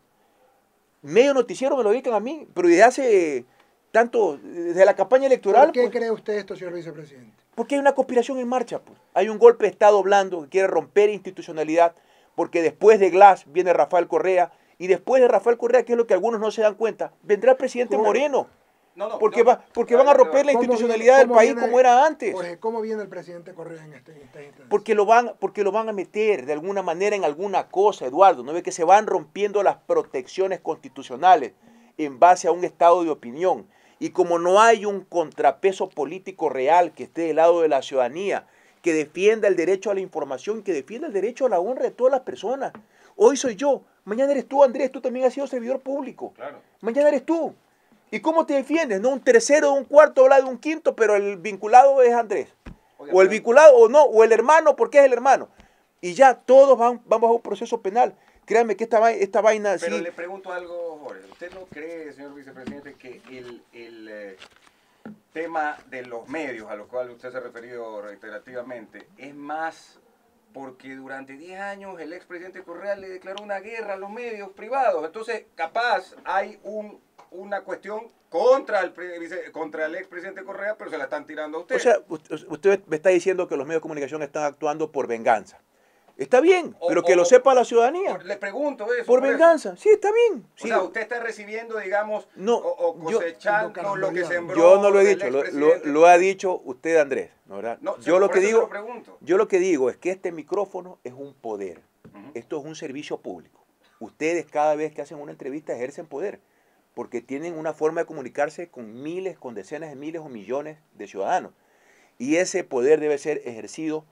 Medio noticiero me lo dedican a mí, pero desde hace tanto, desde la campaña electoral. ¿Por qué pues, cree usted esto, señor vicepresidente? porque hay una conspiración en marcha. Pues. Hay un golpe de Estado blando que quiere romper institucionalidad, porque después de Glass viene Rafael Correa, y después de Rafael Correa, que es lo que algunos no se dan cuenta, vendrá el presidente Moreno. Porque van a romper la institucionalidad del país como era antes. Jorge, ¿cómo viene el presidente Correa en esta instancia? Porque lo van a meter de alguna manera en alguna cosa, Eduardo. ¿No ve que se van rompiendo las protecciones constitucionales en base a un estado de opinión? Y como no hay un contrapeso político real que esté del lado de la ciudadanía, que defienda el derecho a la información, que defienda el derecho a la honra de todas las personas. Hoy soy yo, mañana eres tú, Andrés, tú también has sido servidor público. Claro. Mañana eres tú. ¿Y cómo te defiendes? No un tercero, un cuarto, habla de un quinto, pero el vinculado es Andrés. Oiga, O el vinculado, o no, o el hermano, porque es el hermano. Y ya todos van bajo un proceso penal. Créanme que esta vaina... Pero sí, le pregunto algo, Jorge. ¿Usted no cree, señor vicepresidente, que el tema de los medios, a los cuales usted se ha referido reiterativamente, es más porque durante 10 años el expresidente Correa le declaró una guerra a los medios privados? Entonces, capaz hay una cuestión contra el expresidente Correa, pero se la están tirando a usted. o sea, usted me está diciendo que los medios de comunicación están actuando por venganza. Está bien, pero que lo sepa la ciudadanía. Le pregunto eso. Por venganza, sí, está bien. O Sí. sea, usted está recibiendo, digamos, No, o cosechando lo que sembró. Yo no lo he del dicho, expresidente. lo ha dicho usted, Andrés, ¿no, verdad? No, yo lo por que eso se digo, lo pregunto. yo lo que digo es que este micrófono es un poder. Ujú. Esto es un servicio público. Ustedes cada vez que hacen una entrevista ejercen poder, porque tienen una forma de comunicarse con miles, con decenas de miles o millones de ciudadanos. Y ese poder debe ser ejercido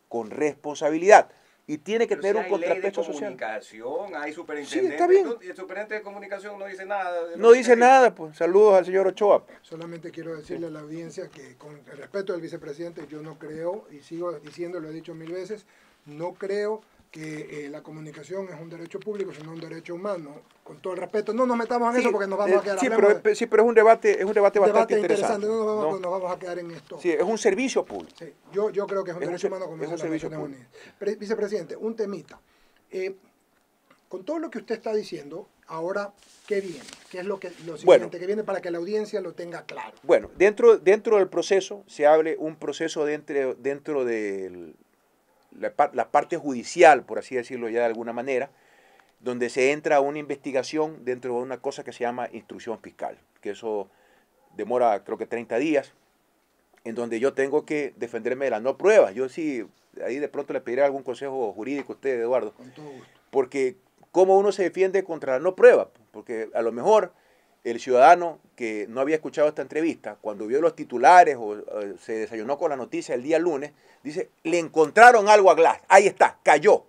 con responsabilidad. Y tiene que Pero tener si un hay contrapeso ley de social. comunicación, hay superintendente. Sí, está bien. Y el superintendente de comunicación no dice nada. de lo No que dice usted nada, pues. Saludos al señor Ochoa. Solamente quiero decirle a la audiencia que con el respeto del vicepresidente yo no creo, y sigo diciendo, lo he dicho 1000 veces, no creo que la comunicación es un derecho público, sino un derecho humano. Con todo el respeto, no nos metamos en eso porque nos vamos a quedar. Sí, pero es un debate bastante interesante. No, ¿no? nos vamos a quedar en esto. Sí, es un servicio público. Sí, yo creo que es un Es un derecho humano como es un dice las servicio Naciones Unidas. Vicepresidente, un temita. Con todo lo que usted está diciendo, ahora, ¿qué viene? ¿Qué es lo siguiente que viene para que la audiencia lo tenga claro? Bueno, dentro del proceso se abre un proceso dentro de la parte judicial, por así decirlo ya de alguna manera, donde se entra a una investigación dentro de una cosa que se llama instrucción fiscal, que eso demora creo que 30 días, en donde yo tengo que defenderme de las no pruebas. Yo sí, ahí de pronto le pediré algún consejo jurídico a usted, Eduardo, Con todo gusto. porque cómo uno se defiende contra la no prueba, porque a lo mejor el ciudadano que no había escuchado esta entrevista, cuando vio los titulares o se desayunó con la noticia el día lunes, dice, le encontraron algo a Glass, ahí está, cayó,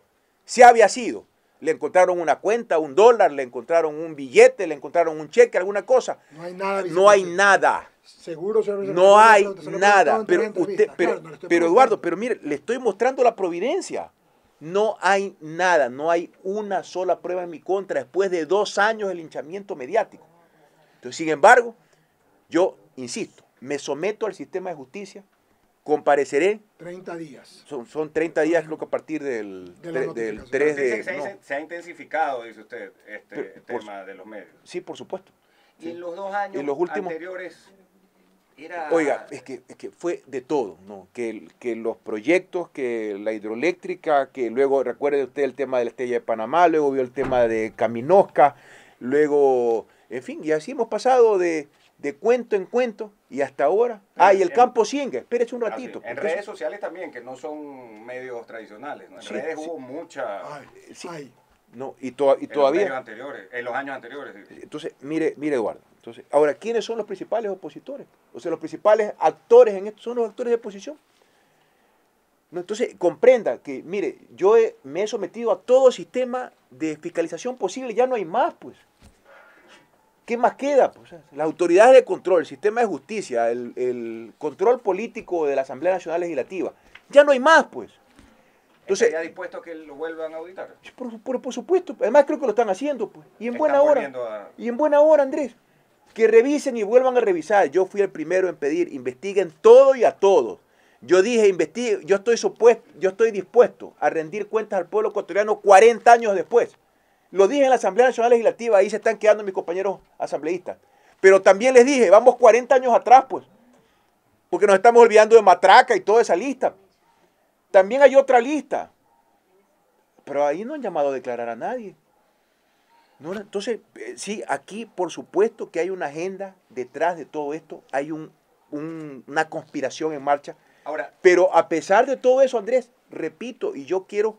se había sido, le encontraron una cuenta, $1, le encontraron un billete, le encontraron un cheque, alguna cosa. No hay nada. No hay nada. Seguro, señor. No hay se lo nada. preguntaba en Pero Eduardo, pero mire, le estoy mostrando la providencia. No hay nada, no hay una sola prueba en mi contra después de 2 años de linchamiento mediático. Entonces, sin embargo, yo insisto, me someto al sistema de justicia, compareceré. 30 días. Son 30 días, creo que a partir del 3 Dice que de... se ha intensificado, dice usted, este Pero, tema de los medios. Sí, por supuesto. Y en los 2 años En los últimos... anteriores era... Oiga, es que fue de todo, ¿no? Que los proyectos, que la hidroeléctrica, que luego, recuerde usted el tema de la Estrella de Panamá, luego vio el tema de Caminosca, luego, en fin, y así hemos pasado de cuento en cuento y hasta ahora. Y el campo Singa, espérese un ratito. En redes sociales también, que no son medios tradicionales, ¿no? En redes hubo mucha... Sí. Ay. No, y en los todavía... medios anteriores, en los años anteriores. Sí. Entonces, mire Eduardo, Entonces, ahora, ¿quiénes son los principales opositores? O sea, los principales actores en esto son los actores de oposición. No, entonces, comprenda que, mire, me he sometido a todo sistema de fiscalización posible, ya no hay más, pues. ¿Qué más queda? Pues, las autoridades de control, el sistema de justicia, el control político de la Asamblea Nacional Legislativa, ya no hay más, pues. Entonces, ¿estaría dispuesto a que lo vuelvan a auditar? Por supuesto, además creo que lo están haciendo, pues. Y en buena hora. Y en buena hora, Andrés. Que revisen y vuelvan a revisar. Yo fui el primero en pedir, investiguen todo y a todos. Yo dije, yo estoy dispuesto a rendir cuentas al pueblo ecuatoriano 40 años después. Lo dije en la Asamblea Nacional Legislativa, ahí se están quedando mis compañeros asambleístas. Pero también les dije, vamos 40 años atrás, pues. Porque nos estamos olvidando de Matraca y toda esa lista. También hay otra lista. Pero ahí no han llamado a declarar a nadie. No, entonces, sí, aquí por supuesto que hay una agenda detrás de todo esto, hay una conspiración en marcha. Ahora, pero a pesar de todo eso, Andrés, repito, y yo quiero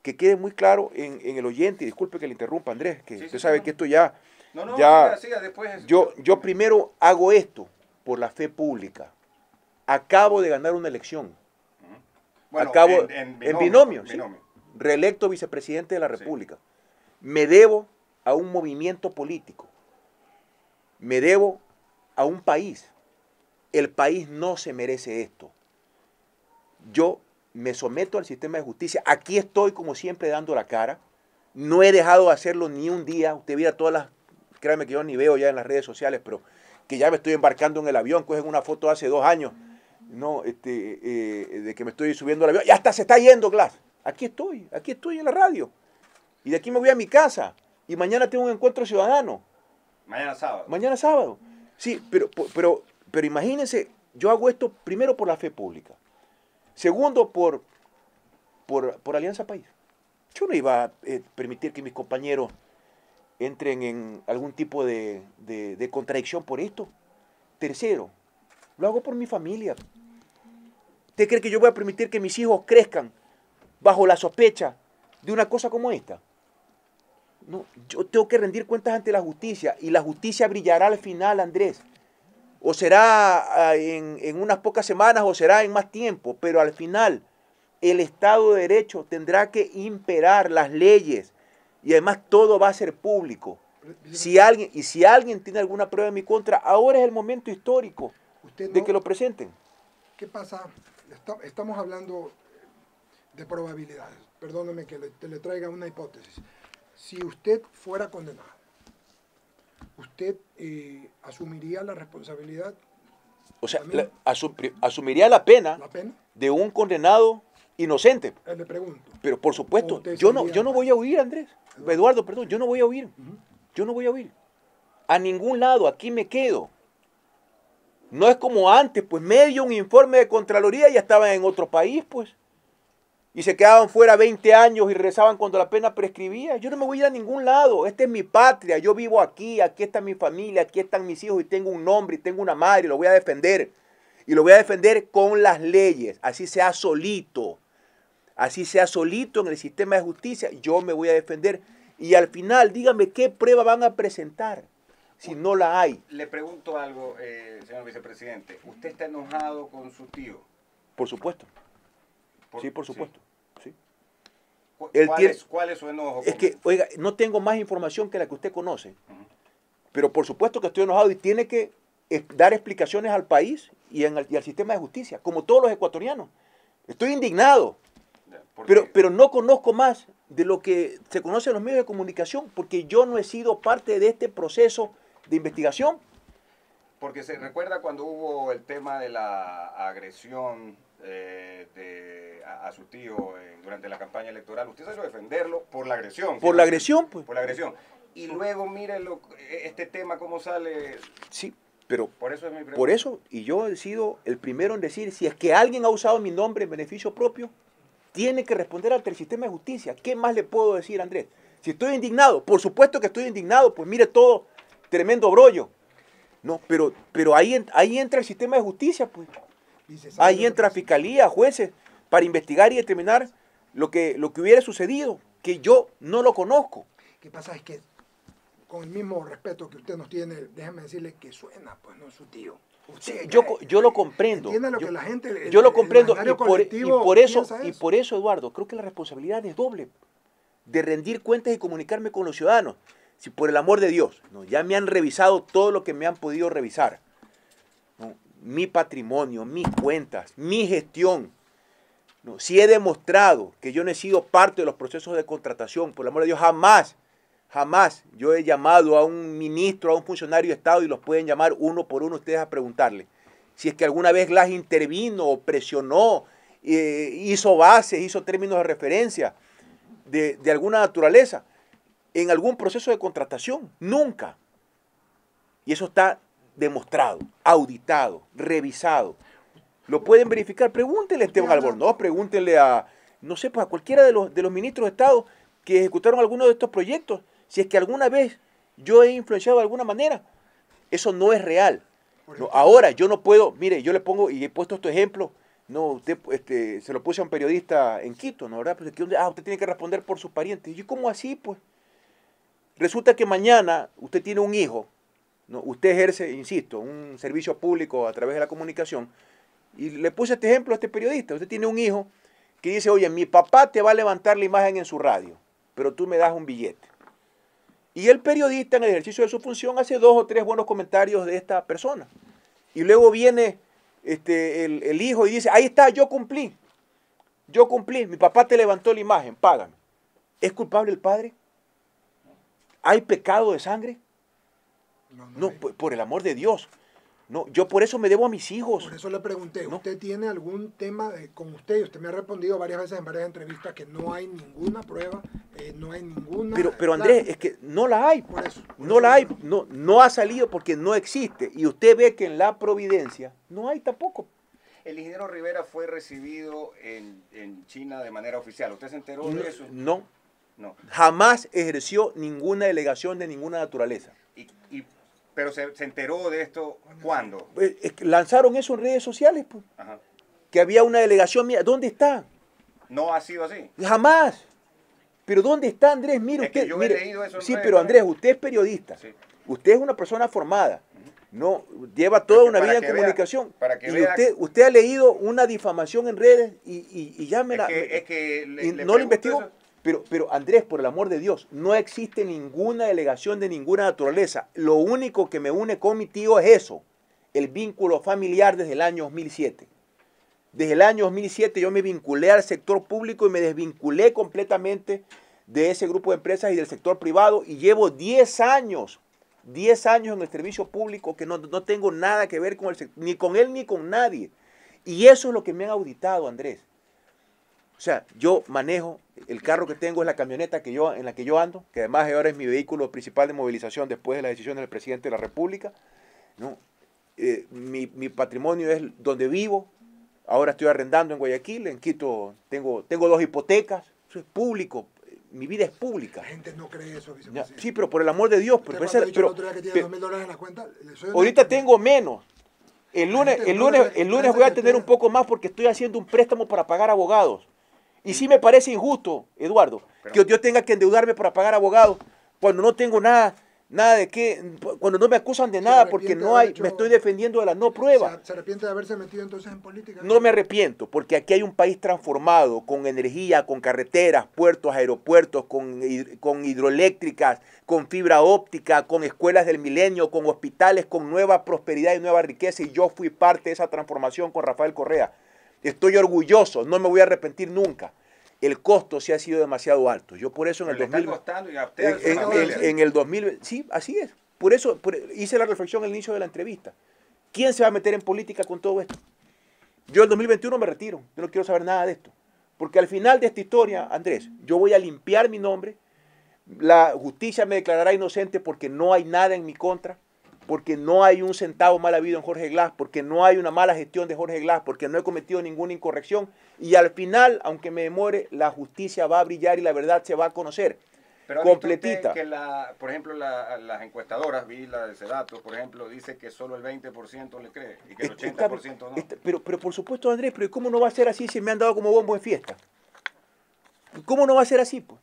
que quede muy claro en el oyente, y disculpe que le interrumpa, Andrés, que usted sabe que esto ya... Siga, después... Yo primero hago esto por la fe pública. Acabo de ganar una elección. Bueno, en binomio, ¿sí? Reelecto vicepresidente de la República. Sí. Me debo a un movimiento político. Me debo a un país. El país no se merece esto. Yo me someto al sistema de justicia. Aquí estoy, como siempre, dando la cara. No he dejado de hacerlo ni un día. Usted viera todas las... Créanme que yo ni veo ya en las redes sociales, pero que ya me estoy embarcando en el avión. Cogen una foto hace 2 años, no, de que me estoy subiendo al avión. Ya hasta se está yendo, Glass. Aquí estoy en la radio. Y de aquí me voy a mi casa. Y mañana tengo un encuentro ciudadano. Mañana sábado. Mañana sábado. Sí, pero imagínense, yo hago esto primero por la fe pública. Segundo, por Alianza País. Yo no iba a permitir que mis compañeros entren en algún tipo de contradicción por esto. Tercero, lo hago por mi familia. ¿Usted cree que yo voy a permitir que mis hijos crezcan bajo la sospecha de una cosa como esta? No, yo tengo que rendir cuentas ante la justicia y la justicia brillará al final, Andrés. O será en unas pocas semanas o será en más tiempo, pero al final el Estado de Derecho tendrá que imperar las leyes y además todo va a ser público. Si alguien tiene alguna prueba en mi contra, ahora es el momento histórico de que lo presenten. ¿Qué pasa? Estamos hablando de probabilidades. Perdóneme que le traiga una hipótesis. Si usted fuera condenado, ¿usted asumiría la responsabilidad? O sea, asumiría la pena de un condenado inocente. Le pregunto. Pero por supuesto, yo no voy a huir, Andrés. Eduardo, perdón, yo no voy a huir. Yo no voy a huir. A ningún lado, aquí me quedo. No es como antes, pues medio un informe de Contraloría y ya estaban en otro país, pues. Y se quedaban fuera 20 años y regresaban cuando la pena prescribía. Yo no me voy a ir a ningún lado. Esta es mi patria. Yo vivo aquí. Aquí está mi familia. Aquí están mis hijos y tengo un nombre y tengo una madre. Y lo voy a defender. Y lo voy a defender con las leyes. Así sea solito. Así sea solito en el sistema de justicia. Yo me voy a defender. Y al final, díganme qué prueba van a presentar si no la hay. Le pregunto algo, señor vicepresidente. ¿Usted está enojado con su tío? Por supuesto. Sí, por supuesto. Sí. ¿Cuál es su enojo? Es que, oiga, no tengo más información que la que usted conoce. Pero por supuesto que estoy enojado y tiene que dar explicaciones al país y al sistema de justicia, como todos los ecuatorianos. Estoy indignado. Pero no conozco más de lo que se conoce en los medios de comunicación, porque yo no he sido parte de este proceso de investigación. Porque se recuerda cuando hubo el tema de la agresión a su tío durante la campaña electoral. Usted salió a defenderlo por la agresión. Por la agresión, pues. Por la agresión. Y luego, mire este tema cómo sale. Sí, pero por eso es mi pregunta. Por eso, y yo he sido el primero en decir, si es que alguien ha usado mi nombre en beneficio propio, tiene que responder ante el sistema de justicia. ¿Qué más le puedo decir, Andrés? Si estoy indignado, por supuesto que estoy indignado, pues mire todo, tremendo brollo. No, pero ahí entra el sistema de justicia, pues. Ahí entra fiscalía, jueces, para investigar y determinar lo que hubiera sucedido, que yo no lo conozco. ¿Qué pasa? Es que con el mismo respeto que usted nos tiene, déjeme decirle que suena, pues no es su tío. Usted, Yo lo comprendo. Entienda lo que la gente, yo lo comprendo imaginario y por colectivo eso, piensa y por eso, Eduardo, creo que la responsabilidad es doble, de rendir cuentas y comunicarme con los ciudadanos. Si por el amor de Dios, ¿no? Ya me han revisado todo lo que me han podido revisar, ¿no? Mi patrimonio, mis cuentas, mi gestión, ¿no? Si he demostrado que yo no he sido parte de los procesos de contratación, por el amor de Dios, jamás yo he llamado a un ministro, a un funcionario de Estado, y los pueden llamar uno por uno ustedes a preguntarle si es que alguna vez las intervino o presionó, hizo bases, hizo términos de referencia de alguna naturaleza en algún proceso de contratación. Nunca. Y eso está demostrado, auditado, revisado. Lo pueden verificar. Pregúntenle a Esteban Albornoz, pregúntenle a, no sé, pues a cualquiera de los ministros de Estado que ejecutaron alguno de estos proyectos, si es que alguna vez yo he influenciado de alguna manera. Eso no es real. No, ahora yo no puedo, mire, yo le pongo, y he puesto este ejemplo, no, usted se lo puse a un periodista en Quito, ¿no? ¿Verdad? Pues, usted tiene que responder por sus parientes. Y yo, ¿cómo así, pues? Resulta que mañana usted tiene un hijo, ¿no? Usted ejerce, insisto, un servicio público a través de la comunicación, y le puse este ejemplo a este periodista. Usted tiene un hijo que dice, oye, mi papá te va a levantar la imagen en su radio, pero tú me das un billete. Y el periodista, en el ejercicio de su función, hace 2 o 3 buenos comentarios de esta persona. Y luego viene el hijo y dice, ahí está, yo cumplí, mi papá te levantó la imagen, págame. ¿Es culpable el padre? ¿Hay pecado de sangre? No, por el amor de Dios. No, yo por eso me debo a mis hijos. Por eso le pregunté, ¿no? ¿usted tiene algún tema con usted? Y usted me ha respondido varias veces en varias entrevistas que no hay ninguna prueba, no hay ninguna... Pero Andrés, es que no la hay. Por eso No ha salido porque no existe. Y usted ve que en la Providencia no hay tampoco. El ingeniero Rivera fue recibido en China de manera oficial. ¿Usted se enteró de eso? No. No. Jamás ejerció ninguna delegación de ninguna naturaleza. Pero se enteró de esto, ¿cuándo? Lanzaron eso en redes sociales, pues. Ajá. Que había una delegación mía. ¿Dónde está? No ha sido así. Jamás. Pero ¿dónde está, Andrés? Mire, usted. Que yo mire, he leído eso en sí, redes pero Andrés, también. usted es periodista. Sí. Usted es una persona formada. No, lleva toda una vida en comunicación. Para que y vea, usted ha leído una difamación en redes y ya me la. No lo investigó. Eso. Pero Andrés, por el amor de Dios, no existe ninguna delegación de ninguna naturaleza. Lo único que me une con mi tío es eso, el vínculo familiar desde el año 2007. Desde el año 2007 yo me vinculé al sector público y me desvinculé completamente de ese grupo de empresas y del sector privado, y llevo 10 años en el servicio público que no tengo nada que ver con el sector, ni con él ni con nadie. Y eso es lo que me han auditado, Andrés. O sea, yo manejo, el carro que tengo es la camioneta en la que yo ando, que además ahora es mi vehículo principal de movilización después de la decisión del presidente de la República, ¿no? Mi patrimonio es donde vivo. Ahora estoy arrendando en Guayaquil, en Quito tengo 2 hipotecas, eso es público, mi vida es pública. La gente no cree eso, vicepresidente. Sí, pero por el amor de Dios. ¿Usted cuando ha dicho el otro día que tiene $2.000 en la cuenta? Ahorita tengo menos. El lunes voy a tener un poco más porque estoy haciendo un préstamo para pagar abogados. Y sí me parece injusto, Eduardo, que yo tenga que endeudarme para pagar abogados cuando no tengo nada de qué, cuando no me acusan de nada porque me estoy defendiendo de la no prueba. ¿Se arrepiente de haberse metido entonces en política? No me arrepiento, porque aquí hay un país transformado, con energía, con carreteras, puertos, aeropuertos, con hidroeléctricas, con fibra óptica, con escuelas del milenio, con hospitales, con nueva prosperidad y nueva riqueza, y yo fui parte de esa transformación con Rafael Correa. Estoy orgulloso, no me voy a arrepentir nunca. El costo sí ha sido demasiado alto. Yo por eso en el 2000, sí, así es. Por eso hice la reflexión al inicio de la entrevista. ¿Quién se va a meter en política con todo esto? Yo en el 2021 me retiro. Yo no quiero saber nada de esto. Porque al final de esta historia, Andrés, yo voy a limpiar mi nombre. La justicia me declarará inocente porque no hay nada en mi contra, porque no hay un centavo mal habido en Jorge Glass, porque no hay una mala gestión de Jorge Glass, porque no he cometido ninguna incorrección, y al final, aunque me demore, la justicia va a brillar y la verdad se va a conocer. Pero completita. Que por ejemplo, las encuestadoras, vi la de Sedato, por ejemplo, dice que solo el 20% le cree y que el 80% no. Pero por supuesto, Andrés, pero ¿cómo no va a ser así si me han dado como bombo en fiesta? ¿Cómo no va a ser así, pues?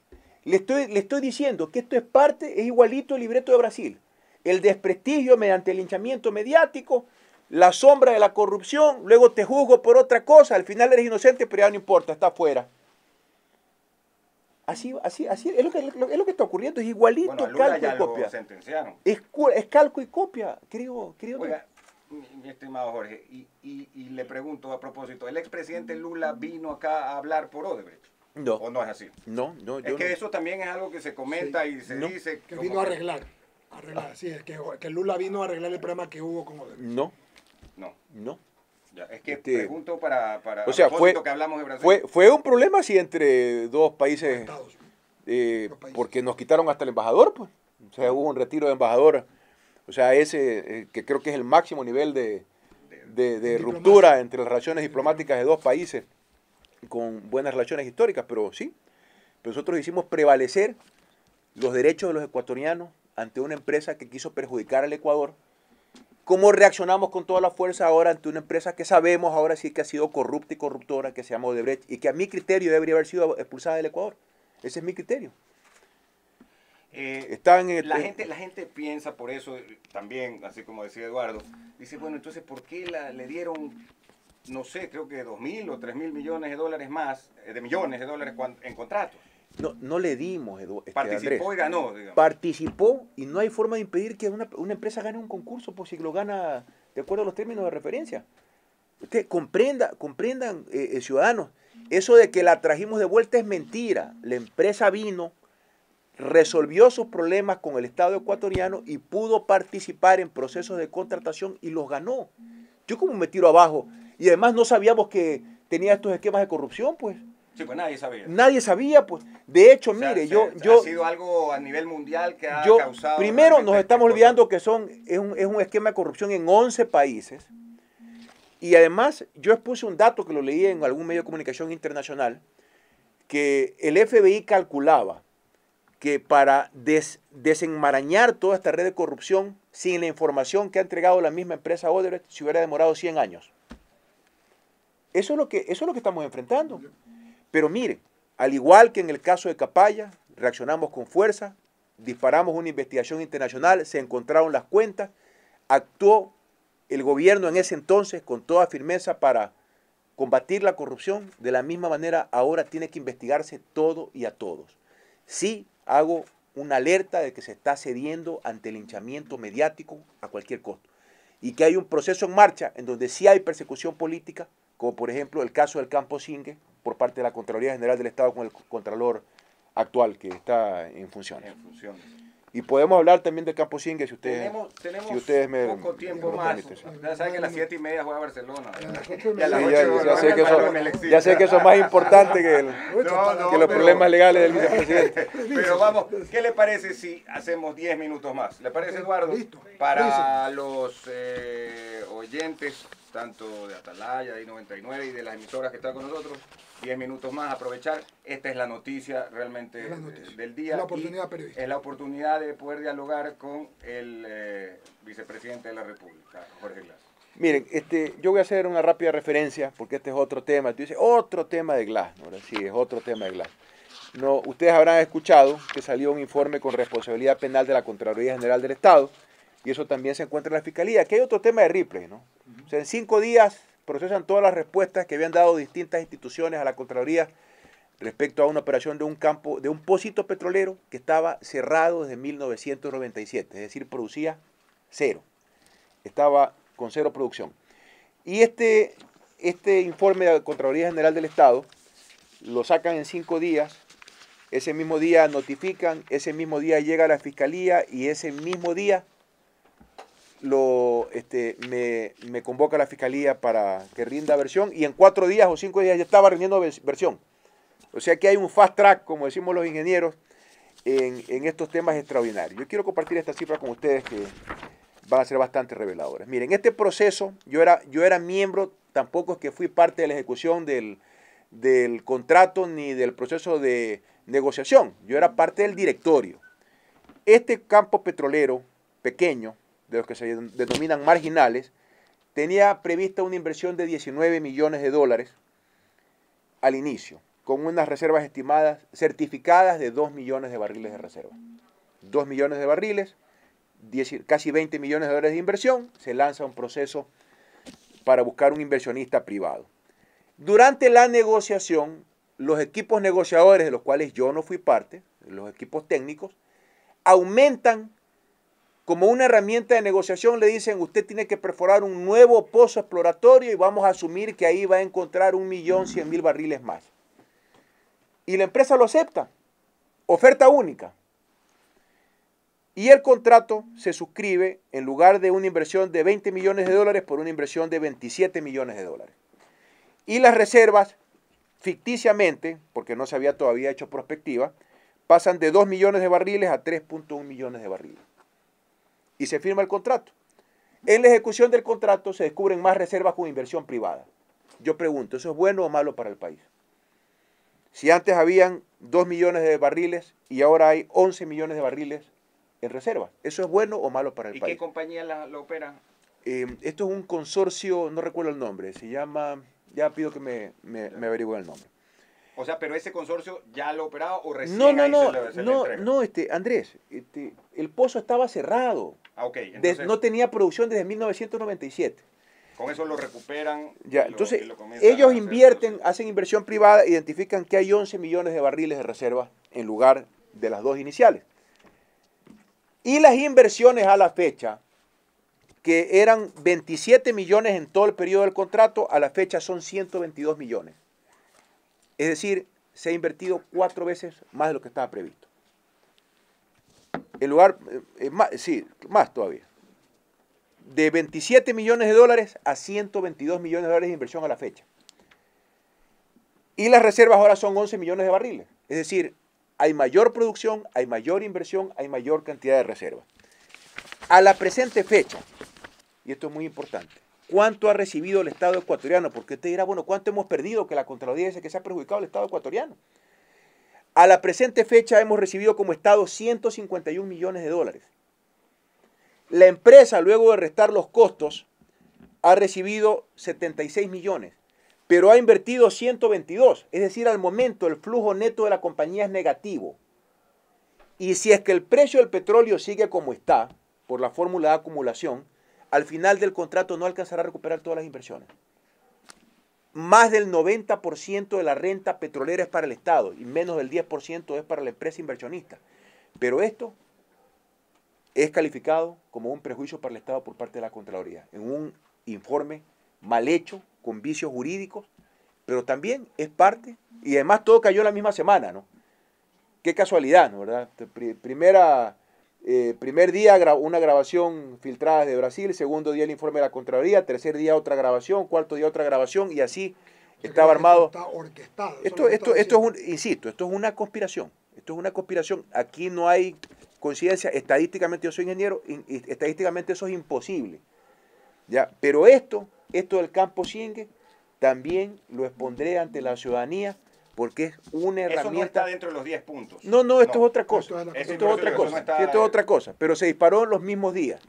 Le estoy diciendo que esto es igualito el libreto de Brasil. El desprestigio mediante el linchamiento mediático, la sombra de la corrupción, luego te juzgo por otra cosa, al final eres inocente, pero ya no importa, está afuera. Así es lo que está ocurriendo, es igualito, Bueno, a Lula calco ya y copia. lo sentenciaron. Es calco y copia, querido. Oiga, mi estimado Jorge, y le pregunto a propósito, ¿el expresidente Lula vino acá a hablar por Odebrecht? No. ¿O no es así? No, Es que eso también es algo que se comenta y se dice... Que como vino a arreglar. Sí, es que Lula vino a arreglar el problema que hubo con Odebrecht. No. Ya, es que Este, pregunto para o sea, a propósito que hablamos de Brasil. Fue un problema, sí, entre dos países, Estados. porque nos quitaron hasta el embajador, pues. O sea, hubo un retiro de embajador. O sea, ese que creo que es el máximo nivel de ruptura entre las relaciones diplomáticas de dos países con buenas relaciones históricas, pero sí. Pero nosotros hicimos prevalecer los derechos de los ecuatorianos ante una empresa que quiso perjudicar al Ecuador. ¿Cómo reaccionamos con toda la fuerza ahora ante una empresa que sabemos ahora sí que ha sido corrupta y corruptora, que se llama Odebrecht, y que a mi criterio debería haber sido expulsada del Ecuador? Ese es mi criterio. La gente piensa por eso también, así como decía Eduardo, dice, bueno, entonces, ¿por qué le dieron, no sé, creo que 2.000 o 3.000 millones de dólares más, en contratos? No le dimos, Participó Andrés. y ganó, digamos. Participó y no hay forma de impedir que una empresa gane un concurso, pues si lo gana de acuerdo a los términos de referencia. Ustedes comprendan, ciudadanos, eso de que la trajimos de vuelta es mentira. La empresa vino, resolvió sus problemas con el Estado ecuatoriano y pudo participar en procesos de contratación y los ganó. Yo como me tiro abajo y además no sabíamos que tenía estos esquemas de corrupción, pues. Sí, pues nadie sabía. Nadie sabía, pues. De hecho, mire, ha sido algo a nivel mundial que ha causado... Primero nos estamos olvidando que es un esquema de corrupción en 11 países. Y además, yo expuse un dato que lo leí en algún medio de comunicación internacional, que el FBI calculaba que para desenmarañar toda esta red de corrupción, sin la información que ha entregado la misma empresa Odebrecht, se hubiera demorado 100 años. Eso es lo que estamos enfrentando. Pero mire, al igual que en el caso de Capaya, reaccionamos con fuerza, disparamos una investigación internacional, se encontraron las cuentas, actuó el gobierno en ese entonces con toda firmeza para combatir la corrupción. De la misma manera, ahora tiene que investigarse todo y a todos. Sí hago una alerta de que se está cediendo ante el linchamiento mediático a cualquier costo y que hay un proceso en marcha en donde sí hay persecución política, como por ejemplo el caso del Campo Singue por parte de la Contraloría General del Estado con el Contralor actual que está en funciones. Y podemos hablar también del Campo Singue si ustedes, tenemos poco tiempo más. Ya saben que a las 7:30 juega Barcelona. Ya sé que eso es más importante que los problemas legales del vicepresidente. Pero vamos, ¿qué le parece si hacemos 10 minutos más? ¿Le parece, Eduardo? Listo. Para los oyentes, tanto de Atalaya, de I99 y de las emisoras que están con nosotros, 10 minutos más, aprovechar. Esta es la noticia realmente del día. Es la oportunidad periodística. Es la oportunidad de poder dialogar con el vicepresidente de la República, Jorge Glass. Miren, yo voy a hacer una rápida referencia, porque este es otro tema. Tú dices, otro tema de Glass. Ahora sí, es otro tema de Glass. No, ustedes habrán escuchado que salió un informe con responsabilidad penal de la Contraloría General del Estado, y eso también se encuentra en la Fiscalía. Aquí hay otro tema de Ripley, ¿no? O sea, en 5 días procesan todas las respuestas que habían dado distintas instituciones a la Contraloría respecto a una operación de un pocito petrolero que estaba cerrado desde 1997, es decir, producía cero. Estaba con cero producción. Y este informe de la Contraloría General del Estado lo sacan en 5 días, ese mismo día notifican, ese mismo día llega a la Fiscalía y ese mismo día me convoca a la Fiscalía para que rinda versión y en 4 días o 5 días ya estaba rindiendo versión. O sea que hay un fast track, como decimos los ingenieros, en estos temas extraordinarios. Yo quiero compartir esta cifra con ustedes que van a ser bastante reveladoras. Miren, este proceso, yo era miembro, tampoco es que fui parte de la ejecución del contrato ni del proceso de negociación. Yo era parte del directorio. Este campo petrolero pequeño, de los que se denominan marginales, tenía prevista una inversión de $19 millones al inicio. con unas reservas estimadas, certificadas de 2 millones de barriles de reserva. 2 millones de barriles, casi 20 millones de dólares de inversión, se lanza un proceso para buscar un inversionista privado. Durante la negociación, los equipos negociadores, de los cuales yo no fui parte, los equipos técnicos, aumentan como una herramienta de negociación, le dicen, usted tiene que perforar un nuevo pozo exploratorio y vamos a asumir que ahí va a encontrar 1.100.000 barriles más. Y la empresa lo acepta. Oferta única. Y el contrato se suscribe en lugar de una inversión de 20 millones de dólares por una inversión de 27 millones de dólares. Y las reservas, ficticiamente, porque no se había todavía hecho prospectiva, pasan de 2 millones de barriles a 3.1 millones de barriles. Y se firma el contrato. En la ejecución del contrato se descubren más reservas con inversión privada. Yo pregunto, ¿eso es bueno o malo para el país? Si antes habían 2 millones de barriles y ahora hay 11 millones de barriles en reserva, ¿eso es bueno o malo para el país? ¿Y qué compañía lo opera? Esto es un consorcio, no recuerdo el nombre, se llama, ya pido que me averigüen el nombre. O sea, pero ese consorcio ya lo operaba o recién No, Andrés, el pozo estaba cerrado. Ah, ok. Entonces, no tenía producción desde 1997. Con eso lo recuperan. Ya, entonces, ellos invierten, hacen inversión privada, identifican que hay 11 millones de barriles de reserva en lugar de las dos iniciales. Y las inversiones a la fecha, que eran 27 millones en todo el periodo del contrato, a la fecha son 122 millones. Es decir, se ha invertido 4 veces más de lo que estaba previsto. En lugar, más todavía. De 27 millones de dólares a 122 millones de dólares de inversión a la fecha. Y las reservas ahora son 11 millones de barriles. Es decir, hay mayor producción, hay mayor inversión, hay mayor cantidad de reservas. A la presente fecha, y esto es muy importante, ¿cuánto ha recibido el Estado ecuatoriano? Porque usted dirá, bueno, ¿cuánto hemos perdido? Que la Contraloría dice que se ha perjudicado el Estado ecuatoriano. A la presente fecha hemos recibido como Estado 151 millones de dólares. La empresa, luego de restar los costos, ha recibido 76 millones, pero ha invertido 122. Es decir, al momento el flujo neto de la compañía es negativo. Y si es que el precio del petróleo sigue como está, por la fórmula de acumulación, al final del contrato no alcanzará a recuperar todas las inversiones. Más del 90% de la renta petrolera es para el Estado y menos del 10% es para la empresa inversionista. Pero esto es calificado como un perjuicio para el Estado por parte de la Contraloría, en un informe mal hecho, con vicios jurídicos, pero también es parte, y además todo cayó la misma semana, ¿no? Qué casualidad, ¿no? ¿Verdad? Primer día una grabación filtrada de Brasil, segundo día el informe de la Contraloría, tercer día otra grabación, cuarto día otra grabación, y así estaba armado. Está orquestado. Esto es esto es una conspiración. Esto es una conspiración. Aquí no hay coincidencia. Estadísticamente yo soy ingeniero, y estadísticamente eso es imposible. ¿Ya? Pero esto del campo Shinge, también lo expondré ante la ciudadanía, porque es una herramienta. Eso no está dentro de los 10 puntos. No, esto es otra cosa. Esto es otra cosa. Esto es otra cosa. Pero se disparó en los mismos días.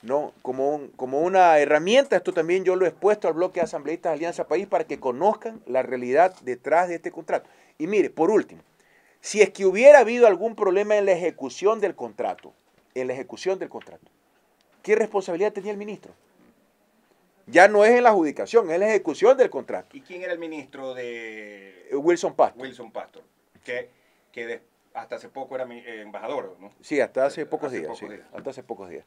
¿No? Como una herramienta, esto también yo lo he expuesto al bloque de asambleístas de Alianza País para que conozcan la realidad detrás de este contrato. Y mire, por último, si es que hubiera habido algún problema en la ejecución del contrato, ¿qué responsabilidad tenía el ministro? Ya no es en la adjudicación, es en la ejecución del contrato. ¿Y quién era el ministro de...? Wilson Pastor. Wilson Pastor, que hasta hace poco era embajador, ¿no? Sí, hasta hace pocos días. Hasta hace pocos días.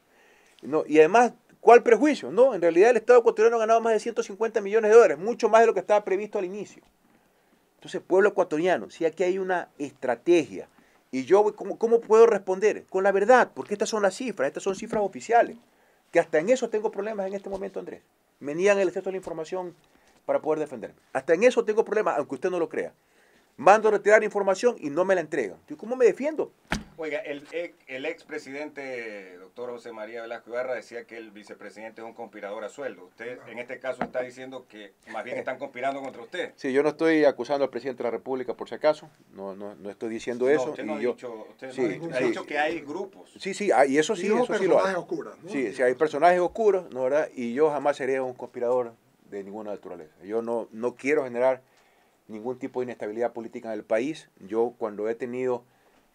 No, y además, ¿cuál prejuicio? No, en realidad el Estado ecuatoriano ha ganado más de 150 millones de dólares, mucho más de lo que estaba previsto al inicio. Entonces, pueblo ecuatoriano, si aquí hay una estrategia, y yo, ¿cómo puedo responder? Con la verdad, porque estas son cifras oficiales, que hasta en eso tengo problemas en este momento, Andrés. Me niegan el acceso a la información para poder defenderme. Hasta en eso tengo problemas, aunque usted no lo crea. Mando a retirar información y no me la entregan. ¿Yo cómo me defiendo? Oiga, el expresidente, doctor José María Velasco Ibarra, decía que el vicepresidente es un conspirador a sueldo. Usted en este caso está diciendo que más bien están conspirando contra usted. Sí, yo no estoy acusando al presidente de la República por si acaso. No estoy diciendo eso. Usted no ha dicho que hay grupos. Sí, y eso sí, eso sí lo hay. Oscuros, ¿no? Sí, hay personajes oscuros, ¿no, verdad? Y yo jamás seré un conspirador de ninguna naturaleza. Yo no quiero generar ningún tipo de inestabilidad política en el país. Yo cuando he tenido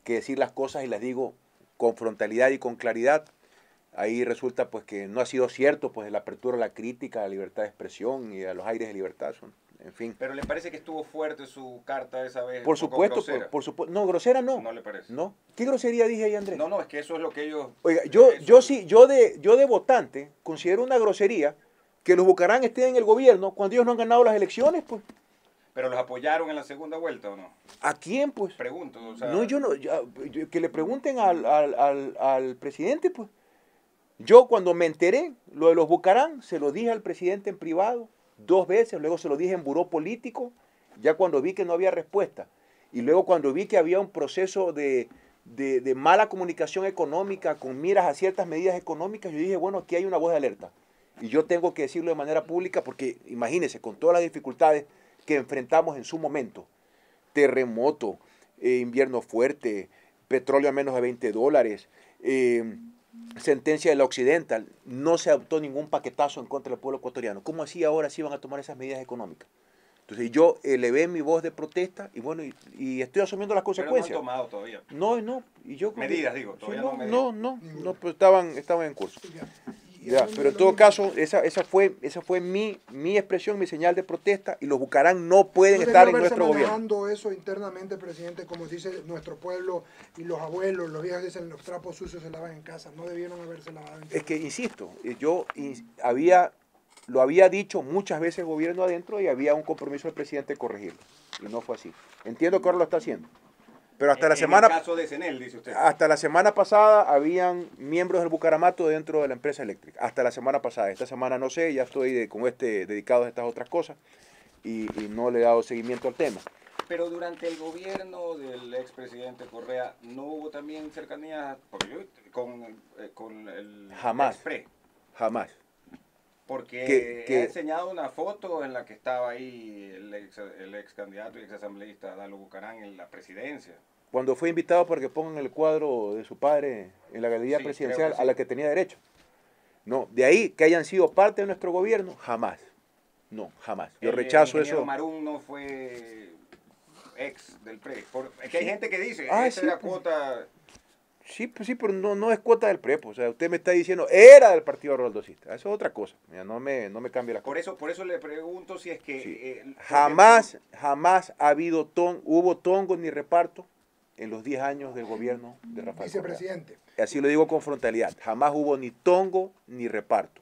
que decir las cosas y las digo con frontalidad y con claridad, ahí resulta pues que no ha sido cierto pues la apertura a la crítica, a la libertad de expresión y a los aires de libertad. En fin. ¿Pero le parece que estuvo fuerte su carta esa vez? Por supuesto, por supuesto. No, grosera no. ¿No le parece? No. ¿Qué grosería dije ahí, Andrés? No, es que eso es lo que ellos... Oiga, yo de votante considero una grosería que los Bucaram estén en el gobierno cuando ellos no han ganado las elecciones, pues. ¿Pero los apoyaron en la segunda vuelta o no? ¿A quién, pues? Pregunto, o sea... No, que le pregunten al presidente, pues. Yo cuando me enteré lo de los Bucaram, se lo dije al presidente en privado 2 veces, luego se lo dije en buró político, ya cuando vi que no había respuesta. Y luego cuando vi que había un proceso de mala comunicación económica con miras a ciertas medidas económicas, yo dije, bueno, aquí hay una voz de alerta. Y yo tengo que decirlo de manera pública porque, imagínense, con todas las dificultades que enfrentamos en su momento, terremoto, invierno fuerte, petróleo a menos de $20, sentencia de la Occidental, no se adoptó ningún paquetazo en contra del pueblo ecuatoriano. ¿Cómo así ahora sí van a tomar esas medidas económicas? Entonces yo elevé mi voz de protesta y bueno, y estoy asumiendo las consecuencias. Pero no han tomado todavía. No. Y yo, medidas, digo, todavía no, medidas. pues estaban en curso. Ya, pero en todo caso, esa fue mi expresión, mi señal de protesta, y los Bucaram no pueden estar en nuestro gobierno. Manejando eso internamente, presidente, como dice nuestro pueblo y los abuelos, los viejos dicen, los trapos sucios se lavan en casa, no debieron haberse lavado en casa. Es que, insisto, yo lo había dicho muchas veces el gobierno adentro y había un compromiso del presidente de corregirlo, y no fue así. Entiendo que ahora lo está haciendo. Pero hasta el caso de Senel, dice usted. Hasta la semana pasada habían miembros del Bucaramato dentro de la empresa eléctrica. Hasta la semana pasada. Esta semana no sé, ya estoy dedicado a estas otras cosas y no le he dado seguimiento al tema. Pero durante el gobierno del expresidente Correa, ¿no hubo también cercanía con el Jamás. Expre? Jamás. Porque he enseñado una foto en la que estaba ahí el ex candidato y ex asambleísta Dalo Bucaram en la presidencia. Cuando fue invitado para que pongan el cuadro de su padre en la galería presidencial a la que tenía derecho. No, de ahí que hayan sido parte de nuestro gobierno, jamás. No, jamás. Yo rechazo eso. Marún no fue ex del PRE. Es que hay gente que dice, esa era cuota... Sí, pero no es cuota del PRE. O sea, usted me está diciendo, era del Partido Roldosista. Eso es otra cosa. No me cambie la cosa. Por eso le pregunto si es que... Sí. Jamás hubo tongo ni reparto en los 10 años del gobierno de Rafael Vicepresidente. Correa. Así lo digo con frontalidad. Jamás hubo ni tongo ni reparto.